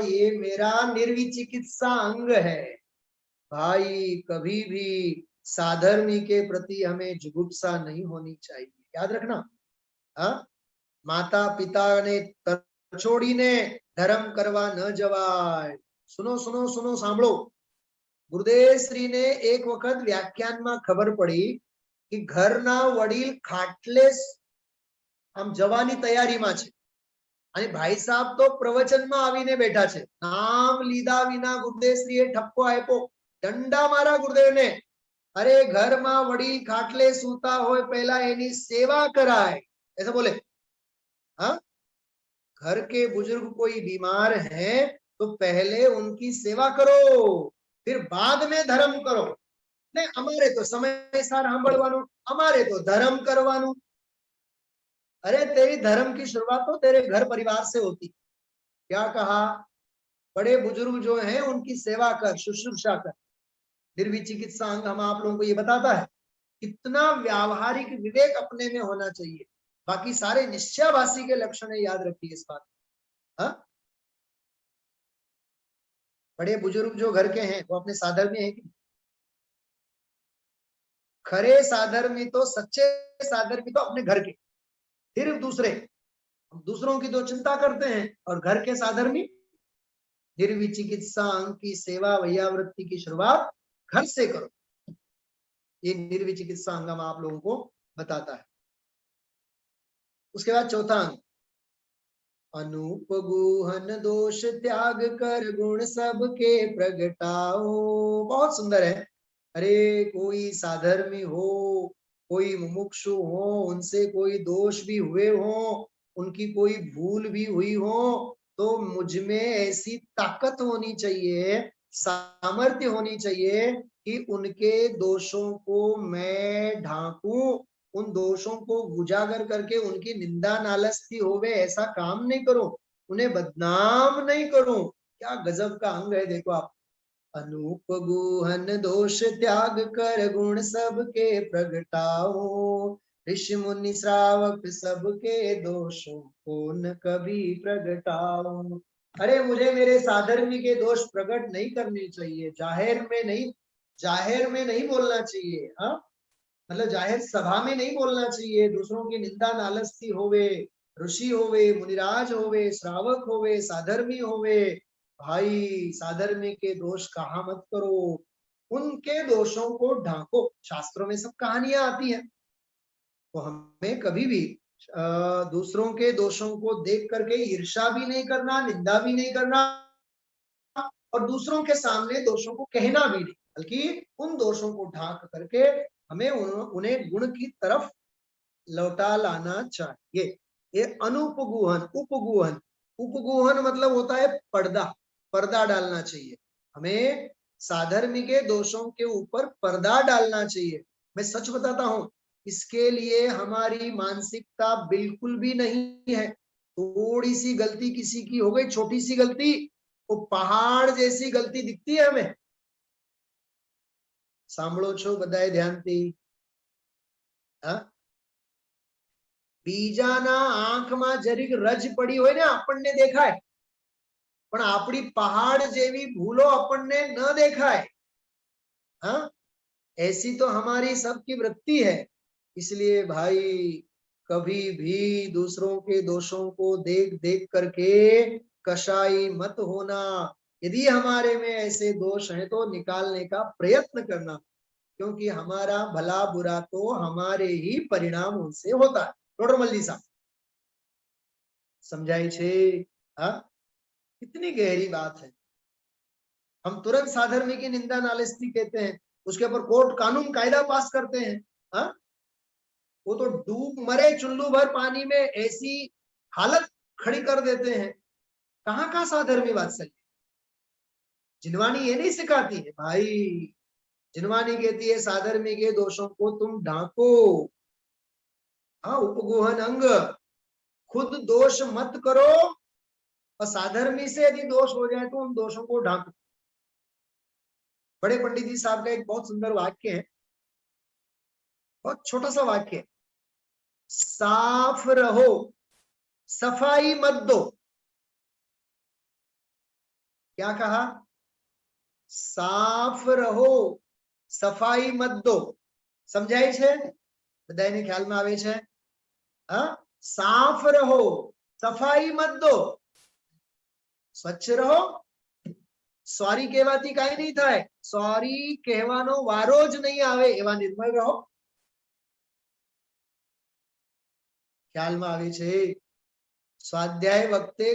ये मेरा निर्विचिकित्सा अंग है। भाई कभी भी साधर्मी के प्रति हमें जुगुप्सा नहीं होनी चाहिए, याद रखना। हाँ, माता पिता ने छोड़ी ने धर्म करवा न जवाय। सुनो सुनो सुनो, सांभळो। गुरुदेव श्री ने एक वक्त व्याख्यान में खबर पड़ी कि घरना वडील खाटले આમ જવાની તૈયારીમાં છે અને ભાઈ સાહેબ તો પ્રવચનમાં આવીને બેઠા છે. નામ લીધા વિના ગુરુદેવશ્રીએ ઠપકો આપ્યો, દંડા મારા ગુરુદેવને. અરે ઘરમાં વડીલ ખાટલે સૂતા હોય પહેલા એની સેવા કરાય, ऐसा बोले. हाँ, घर के बुजुर्ग कोई बीमार है तो पहले उनकी सेवा करो, फिर बाद में धर्म करो. ने અમારે તો સમયસર સાંભળવાનું, અમારે તો ધર્મ કરવાનું. अरे तेरी धर्म की शुरुआत तो तेरे घर परिवार से होती. क्या कहा? बड़े बुजुर्ग जो हैं उनकी सेवा कर, शुश्रूषा कर. निर्विचिकित्सा अंग हम आप लोगों को ये बताता है कितना व्यावहारिक विवेक अपने में होना चाहिए. बाकी सारे निश्चयवासी के लक्षण है, याद रखिए इस बात. हाँ, बड़े बुजुर्ग जो घर के हैं वो अपने साधर्मी है कि खरे साधर्मी तो, सच्चे साधर्मी तो अपने घर के, फिर दूसरों की तो चिंता करते हैं, और घर के साधर्मी निर्विचिकित्सा अंग की सेवा वैयावृत्ति की शुरुआत घर से करो. ये निर्विचिकित्सा अंग हम आप लोगों को बताता है. उसके बाद चौथा अंग, अनूप गुहन दोष त्याग कर गुण सबके प्रगटाओ. बहुत सुंदर है. अरे कोई साधर्मी हो, कोई मुमुक्षु हो, उनसे कोई दोष भी हुए हो, उनकी कोई भूल भी हुई हो, तो मुझ में ऐसी ताकत होनी चाहिए, सामर्थ्य होनी चाहिए कि उनके दोषों को मैं ढांकूं, उन दोषों को उजागर करके उनकी निंदा नालस्ती होवे ऐसा काम नहीं करूं, उन्हें बदनाम नहीं करूं. क्या गजब का अंग है, देखो आप. अनूप गुहन दोष त्याग कर गुण सबके प्रगटाओ, ऋषि मुनि श्रावक सबके दोषों को न कभी प्रगटाओ. अरे मुझे मेरे साधर्मी के दोष प्रकट नहीं करने चाहिए, जाहिर में नहीं बोलना चाहिए. हाँ, मतलब जाहिर सभा में नहीं बोलना चाहिए. दूसरों की निंदा नालस्ती होवे, ऋषि होवे, मुनिराज होवे, श्रावक होवे, साधर्मी होवे, भाई साधर्मी के दोष कहा मत करो, उनके दोषों को ढांको. शास्त्रों में सब कहानियां आती हैं, तो हमें कभी भी दूसरों के दोषों को देख करके ईर्ष्या भी नहीं करना, निंदा भी नहीं करना, और दूसरों के सामने दोषों को कहना भी नहीं, बल्कि उन दोषों को ढांक करके हमें उन्हें गुण की तरफ लौटा लाना चाहिए. ये अनुपगुहन, उपगुहन मतलब होता है पर्दा डालना चाहिए. हमें साधर्मी के दोषों के ऊपर पर्दा डालना चाहिए. मैं सच बताता हूं, इसके लिए हमारी मानसिकता बिल्कुल भी नहीं है. थोड़ी सी गलती किसी की हो गई, छोटी सी गलती, वो पहाड़ जैसी गलती दिखती है हमें. સાંભળો છો બધાએ ધ્યાનથી? હા, બીજાના આંખમાં જરીક રજ પડી હોય ને આપણને દેખાય, પણ આપણી પહાડ જેવી ભૂલો આપણને ન देखाय. हाँ, ऐसी तो हमारी सबकी वृत्ति है. इसलिए भाई कभी भी दूसरों के दोषों को देख करके कशाई मत होना. यदि हमारे में ऐसे दोष हैं तो निकालने का प्रयत्न करना, क्योंकि हमारा भला बुरा तो हमारे ही परिणाम उनसे होता है. डॉक्टर मल्ली साहब समझाई छे? हाँ, कितनी गहरी बात है. हम तुरंत साधर्मी की निंदा नालिस्ती कहते हैं, उसके ऊपर कोर्ट कानून कायदा पास करते हैं. हाँ, वो तो डूब मरे चुल्लू भर पानी में ऐसी हालत खड़ी कर देते हैं. कहाँ का साधर्मी वात्सल्य? जिनवानी ये नहीं सिखाती है भाई. जिनवानी कहती है साधर्मी के दोषों को तुम ढांको. हाँ, उपगुहन अंग, खुद दोष मत करो, और साधर्मी से यदि दोष हो जाए तो उन दोषों को ढांको. बड़े पंडित जी साहब का एक बहुत सुंदर वाक्य है, बहुत छोटा सा वाक्य है. साफ रहो, सफाई मत दो. क्या कहा? साफ रहो, सफाई मत दो. समझाई छे? बधाने ख्याल में आवे छे? हाँ, साफ रहो, सफाई मत दो. स्वच्छ रहो. सॉरी कहेवाथी काई नहीं थाय, सॉरी कहेवानो वारो ज नहीं आवे एवा निर्मल रहो. ખ્યાલમાં આવે છે સ્વાધ્યાય વખતે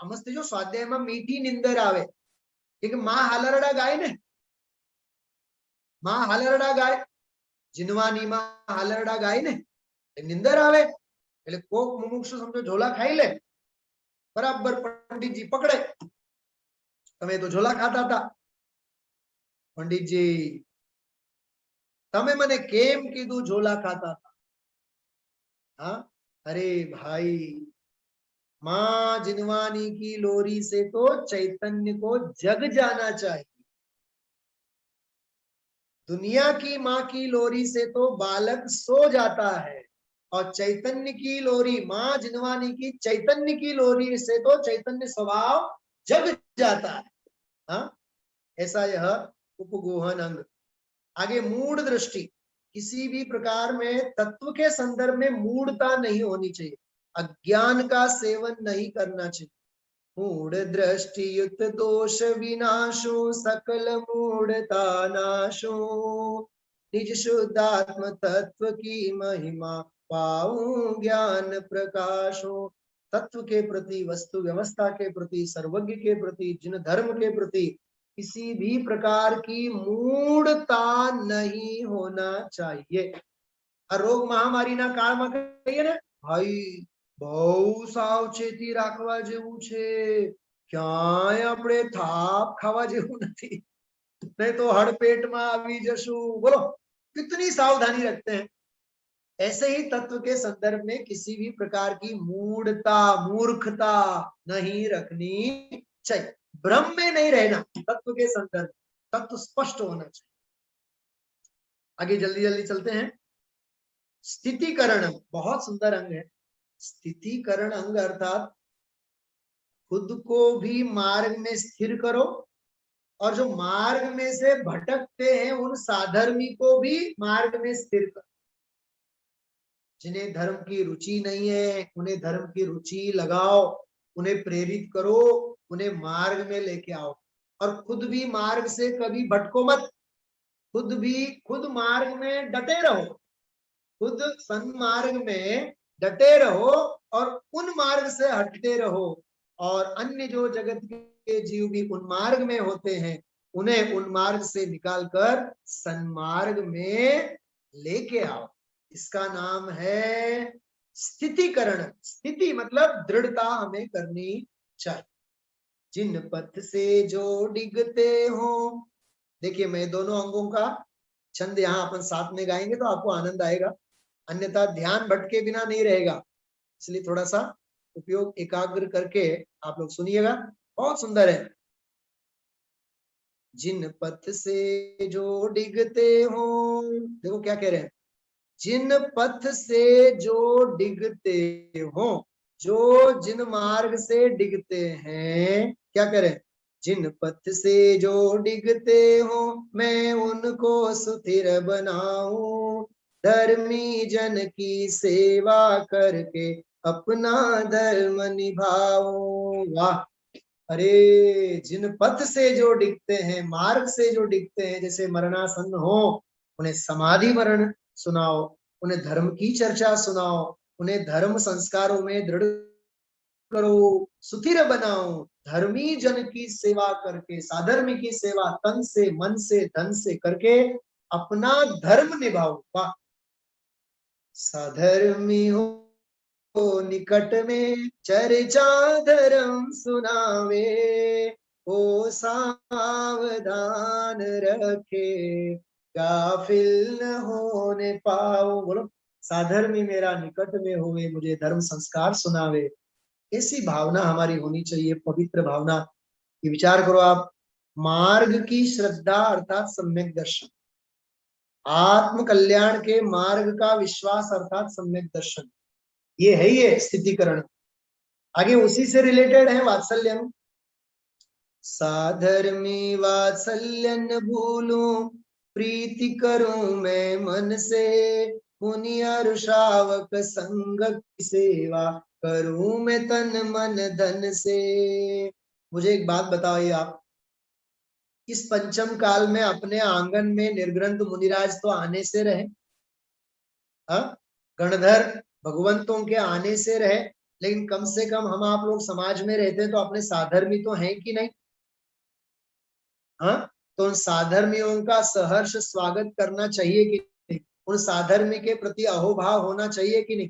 મસ્ત જો સ્વાધ્યાયમાં મીઠી નિંદર આવે કે માં હાલરડા ગાય ને, માં હાલરડા ગાય, જીનવાનીમાં હાલરડા ગાય ને નિંદર આવે એટલે કોક મુમુક્ષુ સમજો ઝોલા ખાઈ લે, બરાબર પંડિતજી પકડે, તમે તો ઝોલા ખાતા હતા, પંડિતજી તમે મને કેમ કીધું ઝોલા खाता था? हाँ, अरे भाई माँ जिनवानी की लोरी से तो चैतन्य को जग जाना चाहिए, दुनिया की माँ की लोरी से तो बालक सो जाता है, और चैतन्य की लोरी, माँ जिनवानी की चैतन्य की लोरी से तो चैतन्य स्वभाव जग जाता है। हाँ, ऐसा यह उपगोहन अंग। आगे मूढ़ दृष्टि, किसी भी प्रकार में तत्व के संदर्भ में मूढ़ता नहीं होनी चाहिए, अज्ञान का सेवन नहीं करना चाहिए। मूढ़ दृष्टि युक्त दोष विनाशो सकल मूढ़ता नाशो, निज शुद्धात्म तत्व की महिमा पाऊं ज्ञान प्रकाशो। तत्व के प्रति, वस्तु व्यवस्था के प्रति, सर्वज्ञ के प्रति, जिन धर्म के प्रति किसी भी प्रकार की मूढ़ता नहीं होना चाहिए। रोग महामारी ना काल में कहिए ने भाई बहु सावचेती राखवा जेवुं छे, क्यांय आपणे थाप खावा जेवुं नथी, नहीं तो हड़पेट में आवी जशुं। बोलो कितनी सावधानी रखते हैं। ऐसे ही तत्व के संदर्भ में किसी भी प्रकार की मूढ़ता, मूर्खता नहीं रखनी चाहिए, भ्रम में नहीं रहना। तत्व के संदर्भ तत्व स्पष्ट होना चाहिए। आगे जल्दी जल्दी चलते हैं। स्थितिकरण बहुत सुंदर अंग है। स्थितिकरण अंग अर्थात खुद को भी मार्ग में स्थिर करो, और जो मार्ग में से भटकते हैं उन साधर्मी को भी मार्ग में स्थिर करो। जिन्हें धर्म की रुचि नहीं है उन्हें धर्म की रुचि लगाओ, उन्हें प्रेरित करो, उन्हें मार्ग में लेके आओ, और खुद भी मार्ग से कभी भटको मत। खुद मार्ग में डटे रहो, खुद सन्मार्ग में डटे रहो, और उन मार्ग से हटते रहो, और अन्य जो जगत के जीव भी उन मार्ग में होते हैं उन्हें उन मार्ग से निकालकर सन्मार्ग में लेके आओ। इसका नाम है स्थितिकरण। स्थिति मतलब दृढ़ता हमें करनी चाहिए। जिन पथ से जो डिगते हो, देखिए मैं दोनों अंगों का छंद यहाँ अपन साथ में गाएंगे तो आपको आनंद आएगा, अन्यथा ध्यान भटके बिना नहीं रहेगा, इसलिए थोड़ा सा उपयोग एकाग्र करके आप लोग सुनिएगा, बहुत सुंदर है। जिन पथ से जो डिगते हो, देखो क्या कह रहे हैं, जिन पथ से जो डिगते हो, जो जिन मार्ग से डिगते हैं, क्या करें, जिन पथ से जो डिगते हो मैं उनको सुथिर बनाऊं, धर्मी जन की सेवा करके अपना धर्म निभाऊं। वाह, अरे जिन पथ से जो डिगते हैं, मार्ग से जो डिगते हैं, जैसे मरणासन्न हो उन्हें समाधि मरण सुनाओ, उन्हें धर्म की चर्चा सुनाओ, उन्हें धर्म संस्कारों में दृढ़ करो, सुथिर बनाओ, धर्मी जन की सेवा करके, साधर्मी की सेवा तन से, मन से, धन से करके अपना धर्म निभाओ। वाह, साधर्मी हो निकट में चर्चा धर्म सुनावे, ओ सावधान रखे गाफिल न होने पाओ। बोलो साधर्मी मेरा निकट में हुए मुझे धर्म संस्कार सुनावे। ऐसी भावना हमारी होनी चाहिए, पवित्र भावना। ये विचार करो आप, मार्ग की श्रद्धा अर्थात सम्यक दर्शन, आत्म कल्याण के मार्ग का विश्वास अर्थात सम्यक दर्शन, ये है ये स्थितिकरण। आगे उसी से रिलेटेड है वात्सल्यम। साधर्मी वात्सल्यन भूलूं, प्रीति करूं मैं मन से, मुनि और श्रावक संग की सेवा करूं मैं तन मन धन से। मुझे एक बात बताइए आप, इस पंचम काल में अपने आंगन में निर्ग्रंथ मुनिराज तो आने से रहे, हाँ? गणधर भगवंतों के आने से रहे, लेकिन कम से कम हम आप लोग समाज में रहते हैं तो अपने साधर्मी तो हैं कि नहीं? हाँ, तो उन साधर्मियों का सहर्ष स्वागत करना चाहिए कि नहीं? उन साधर्मी के प्रति अहोभाव होना चाहिए कि नहीं?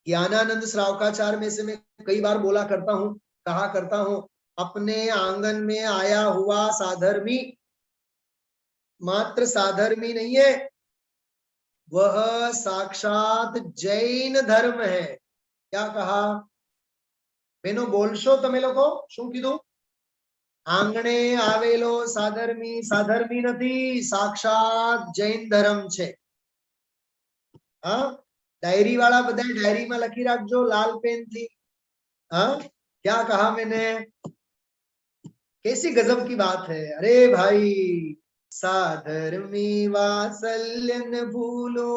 ज्ञानानंद श्रावकाचार्य में से मैं कई बार बोला करता हूँ, कहा करता हूँ, अपने आंगन में आया हुआ साधर्मी मात्र साधर्मी नहीं है, वह साक्षात जैन धर्म है। क्या कहा बेनो? बोलशो तमे लोको શું કીધું? આંગણે આવેલો સાધર્મી સાધર્મી નથી, સાક્ષાત જૈન ધર્મ છે। हाँ, डायरी वाला બધા डायरी में लखी રાખજો लाल पेन थी। हाँ, क्या कहा मैंने? कैसी गजब की बात है। अरे भाई, साधर्मी वात्सल्य न भूलो,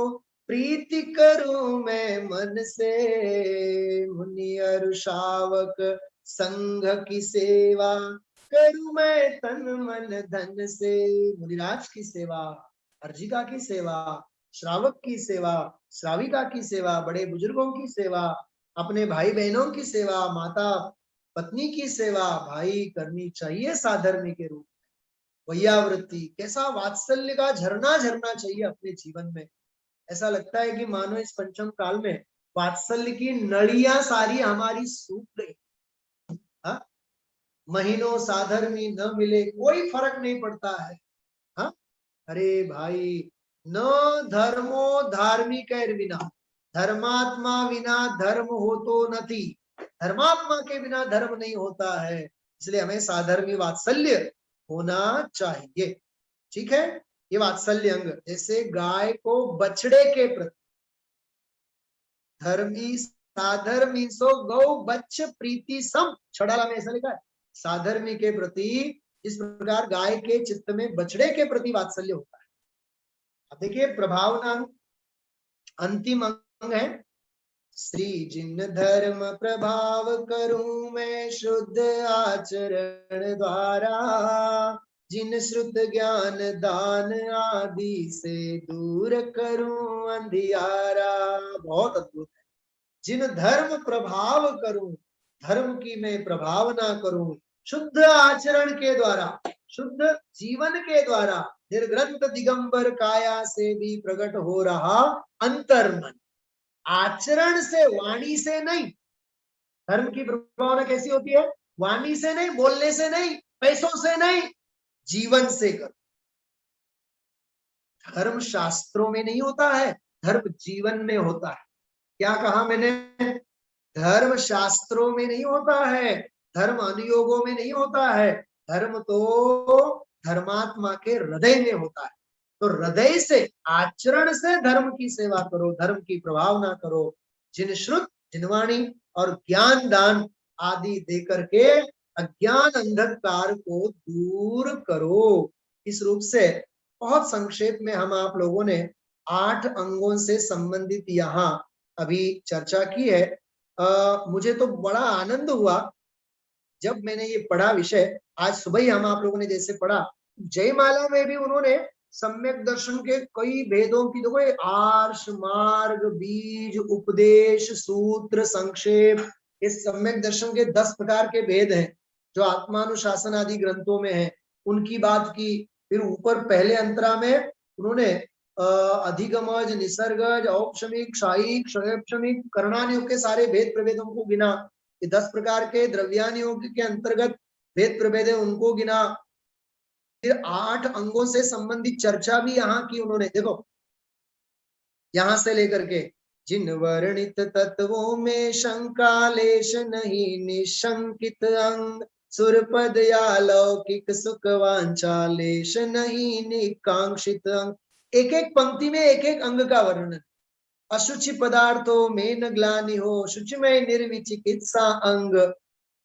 प्रीति करूं मैं मन से, मुनि अरु शावक संघ की सेवा, करूं मैं तन मन धन से। मुनिराज की सेवा, अर्जिका की सेवा, श्रावक की सेवा, श्राविका की सेवा, बड़े बुजुर्गों की सेवा, अपने भाई बहनों की सेवा, माता पत्नी की सेवा भाई करनी चाहिए साधर्मी के रूप में। वैयावृत्ति, कैसा वात्सल्य का झरना झरना चाहिए अपने जीवन में। ऐसा लगता है कि मानो इस पंचम काल में वात्सल्य की नलियां सारी हमारी सूख गई। हाँ, महीनों साधर्मी न मिले कोई फर्क नहीं पड़ता है। हाँ, अरे भाई, न धर्मो धार्मिक विना, धर्मात्मा विना धर्म हो तो नहीं, धर्मात्मा के बिना धर्म नहीं होता है। इसलिए हमें साधर्मी वात्सल्य होना चाहिए। ठीक है, ये वात्सल्य अंग, जैसे गाय को बछड़े के प्रति, धर्मी साधर्मी सो गौ बच्च प्रीति सम, छड़ाला में ऐसा लिखा है। साधर्मी के प्रति इस प्रकार गाय के चित्त में बछड़े के प्रति वात्सल्य होता है। अब देखिए प्रभावना अंतिम अंग है, श्री जिन धर्म प्रभाव करूं मैं शुद्ध आचरण द्वारा, जिन श्रुत ज्ञान दान आदि से दूर करूं अंधियारा। बहुत अद्भुत है। जिन धर्म प्रभाव करूं, धर्म की मैं प्रभावना करूं शुद्ध आचरण के द्वारा, शुद्ध जीवन के द्वारा, निर्ग्रंथ दिगंबर काया से भी प्रकट हो रहा अंतर्मन, आचरण से, वाणी से नहीं। धर्म की प्रभावना कैसी होती है? वाणी से नहीं, बोलने से नहीं, पैसों से नहीं, जीवन से कर। धर्म शास्त्रों में नहीं होता है, धर्म जीवन में होता है। क्या कहा मैंने? धर्म शास्त्रों में नहीं होता है, धर्म अनुयोगों में नहीं होता है, धर्म तो धर्मात्मा के हृदय में होता है। तो हृदय से, आचरण से धर्म की सेवा करो, धर्म की प्रभावना करो। जिन श्रुत, जिनवाणी और ज्ञान दान आदि देकर के अज्ञान अंधकार को दूर करो। इस रूप से बहुत संक्षेप में हम आप लोगों ने 8 अंगों से संबंधित यहाँ अभी चर्चा की है। मुझे तो बड़ा आनंद हुआ जब मैंने ये पढ़ा विषय। आज सुबह ही हम आप लोगों ने जैसे पढ़ा, जयमाला में भी उन्होंने सम्यक दर्शन के कई भेदों की, देखो आर्ष, मार्ग, बीज, उपदेश, सूत्र, संक्षेप, इस सम्यक दर्शन के 10 प्रकार के भेद हैं जो आत्मानुशासन आदि ग्रंथों में है, उनकी बात की। फिर ऊपर पहले अंतरा में उन्होंने अधिगमज, निसर्गज, औपशमिक, शायिक, क्षयपशमिक, करणानियोग के सारे भेद प्रभेदों को गिना। ये 10 प्रकार के द्रव्यानियोग के अंतर्गत भेद प्रभेद है, उनको गिना। फिर 8 अंगों से संबंधित चर्चा भी यहाँ की उन्होंने। देखो यहां से लेकर के, जिन वर्णित तत्वों में शंका लेश नहीं, निशंकित अंग सुरपद या लौकिक सुख वांछा लेश नहीं, निकांक्षित अंग। एक एक पंक्ति में एक एक अंग का वर्णन। अशुचि पदार्थों में न ग्लानि हो, शुचिमय निर्विचिकित्सा अंग,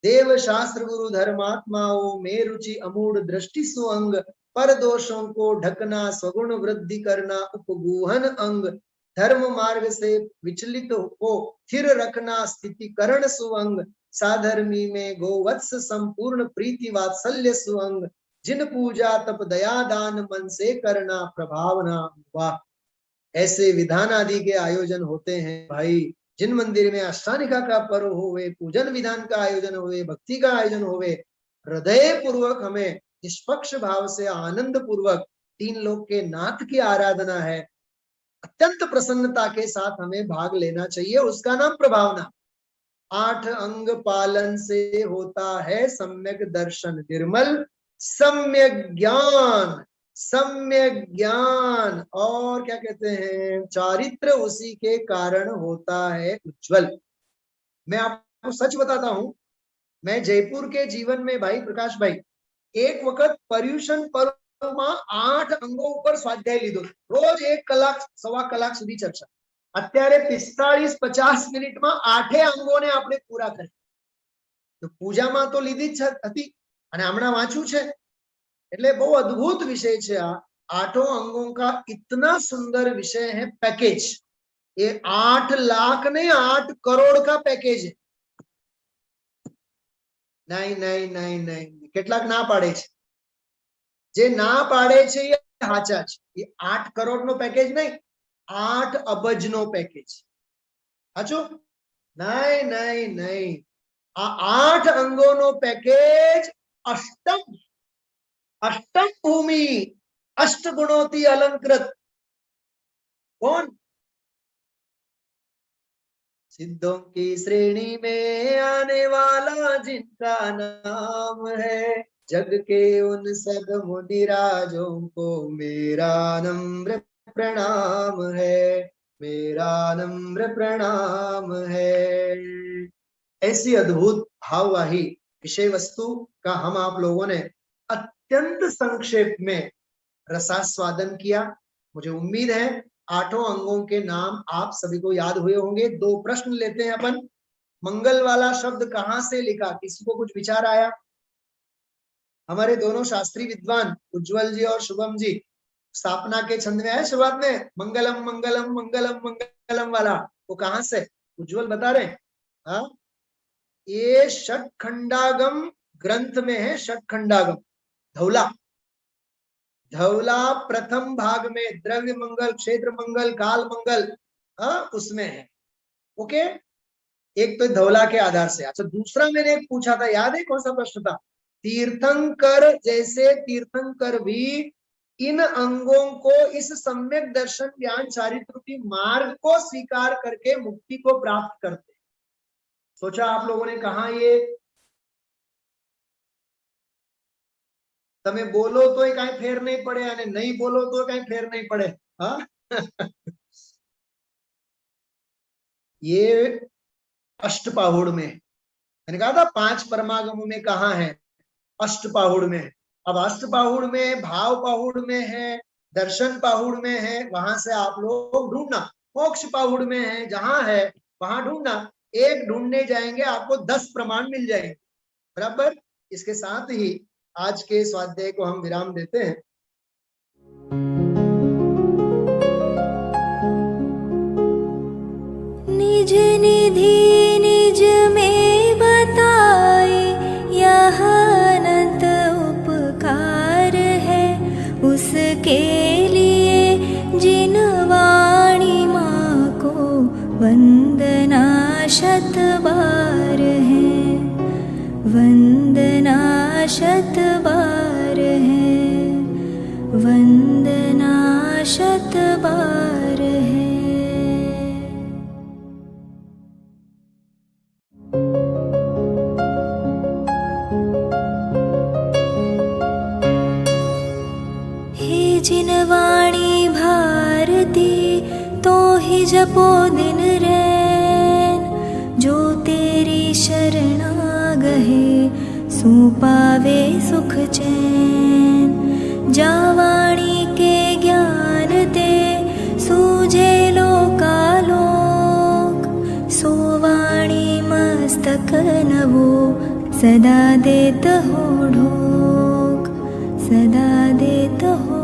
देव शास्त्र गुरु धर्मात्माओं में रुचि अमूढ़ दृष्टि सुअंग, पर दोषों को ढकना, स्वगुण वृद्धि करना उपगूहन अंग, धर्म मार्ग से विचलित को स्थिर रखना स्थितिकरण सुअंग, साधर्मी में गोवत्स संपूर्ण प्रीति वात्सल्य सुअंग, जिन पूजा तप दया दान मन से करना प्रभावना। वाह, ऐसे विधान आदि के आयोजन होते हैं भाई। जिन मंदिर में अष्टानिका का पर्व होवे, पूजन विधान का आयोजन होवे, भक्ति का आयोजन होवे, हृदय पूर्वक हमें निष्पक्ष भाव से आनंद पूर्वक तीन लोक के नाथ की आराधना है, अत्यंत प्रसन्नता के साथ हमें भाग लेना चाहिए। उसका नाम प्रभावना। 8 अंग पालन से होता है सम्यक दर्शन निर्मल, सम्यक ज्ञान, सम्यक ज्ञान, और क्या कहते हैं, चारित्र उसी के कारण होता है उज्जवल। मैं आपको सच बताता हूं, मैं जयपुर के जीवन में भाई प्रकाश भाई एक वक्त पर्युषण पर्व में 8 अंगों पर स्वाध्याय लीधो, रोज 1 કલાક સવા કલાક સુધી ચર્ચા। અત્યારે 45-50 મિનિટમાં 8 અંગોને આપણે પૂરા કરી। તો પૂજામાં તો લીધી જ હતી અને હમણાં વાંચ્યું છે, એટલે બહુ અદ્ભુત વિષય છે આ। 8 अंगों का इतना सुंदर विषय है पैकेज। ये 8 लाख नहीं 8 करोड़ का पैकेज है। नहीं नहीं नहीं नहीं, કેટલાક ના પાડે છે, જે ના પાડે છે એ સાચા છે। એ 8 કરોડ નો પેકેજ નહીં, 8 અબજ નો પેકેજ સાચું? नहीं नहीं नहीं, आ 8 अंगों नो पैकेज अष्टम, अष्टम भूमि, अष्ट गुणोती अलंकृत। कौन? सिद्धों की श्रेणी में आने वाला जिनका नाम है, जग के उन सब मुनिराजों को मेरा नम्र प्रणाम है, मेरा नम्र प्रणाम है। ऐसी अद्भुत भाववाही विषय वस्तु का हम आप लोगों ने अत्यंत संक्षेप में रसास्वादन किया। मुझे उम्मीद है 8 अंगों के नाम आप सभी को याद हुए होंगे। 2 प्रश्न लेते हैं अपन। मंगल वाला शब्द कहां से लिखा, किसी को कुछ विचार आया? हमारे दोनों शास्त्री विद्वान उज्जवल जी और शुभम जी स्थापना के छंद में है शुरुआत में मंगलम मंगलम मंगलम मंगलम वाला, वो कहां से उज्जवल बता रहे हैं? हाँ, ये षटखंडागम ग्रंथ में है। षटखंडागम धौला, धौला प्रथम भाग में द्रव्य मंगल, क्षेत्र मंगल, काल मंगल, उसमें है। ओके, एक तो धौला के आधार से। अच्छा, दूसरा मैंने एक पूछा था, याद है कौन सा प्रश्न था? तीर्थंकर, जैसे तीर्थंकर भी इन अंगों को, इस सम्यक दर्शन ज्ञान चारित्र रूपी मार्ग को स्वीकार करके मुक्ति को प्राप्त करते। सोचा आप लोगों ने कहा ये? तमे बोलो तो कहीं फेर नहीं पड़े और नहीं बोलो तो कहीं फेर नहीं पड़े। हाँ ये अष्टपाहुड़ में, मैंने कहा था 5 परमागमों में कहा है, अष्टपाहुड़ में। अब अष्टपाहुड़ में, भाव पाहुड़ में है, दर्शन पाहुड़ में है, वहां से आप लोग ढूंढना। मोक्ष पाहुड़ में है, जहां है वहां ढूंढना। एक ढूंढने जाएंगे आपको 10 प्रमाण मिल जाएंगे। बराबर। इसके साथ ही आज के स्वाध्याय को हम विराम देते हैं।
निज निधि निज में बताए, यह अनंत उपकार है उसके लिए जिन वाणी माँ को वंदना शत बार है, वंदना शत बार है, वंदना शत बार है। हे जिन वाणी भारती, तो ही जपो दिन रैन, जो तेरी शरणा गहे सो पावे सुख चैन। जा वाणी के ज्ञान ते सूझे लोकालोक, सो वाणी मस्तक नवो सदा देत हो ढोक, सदा देत हो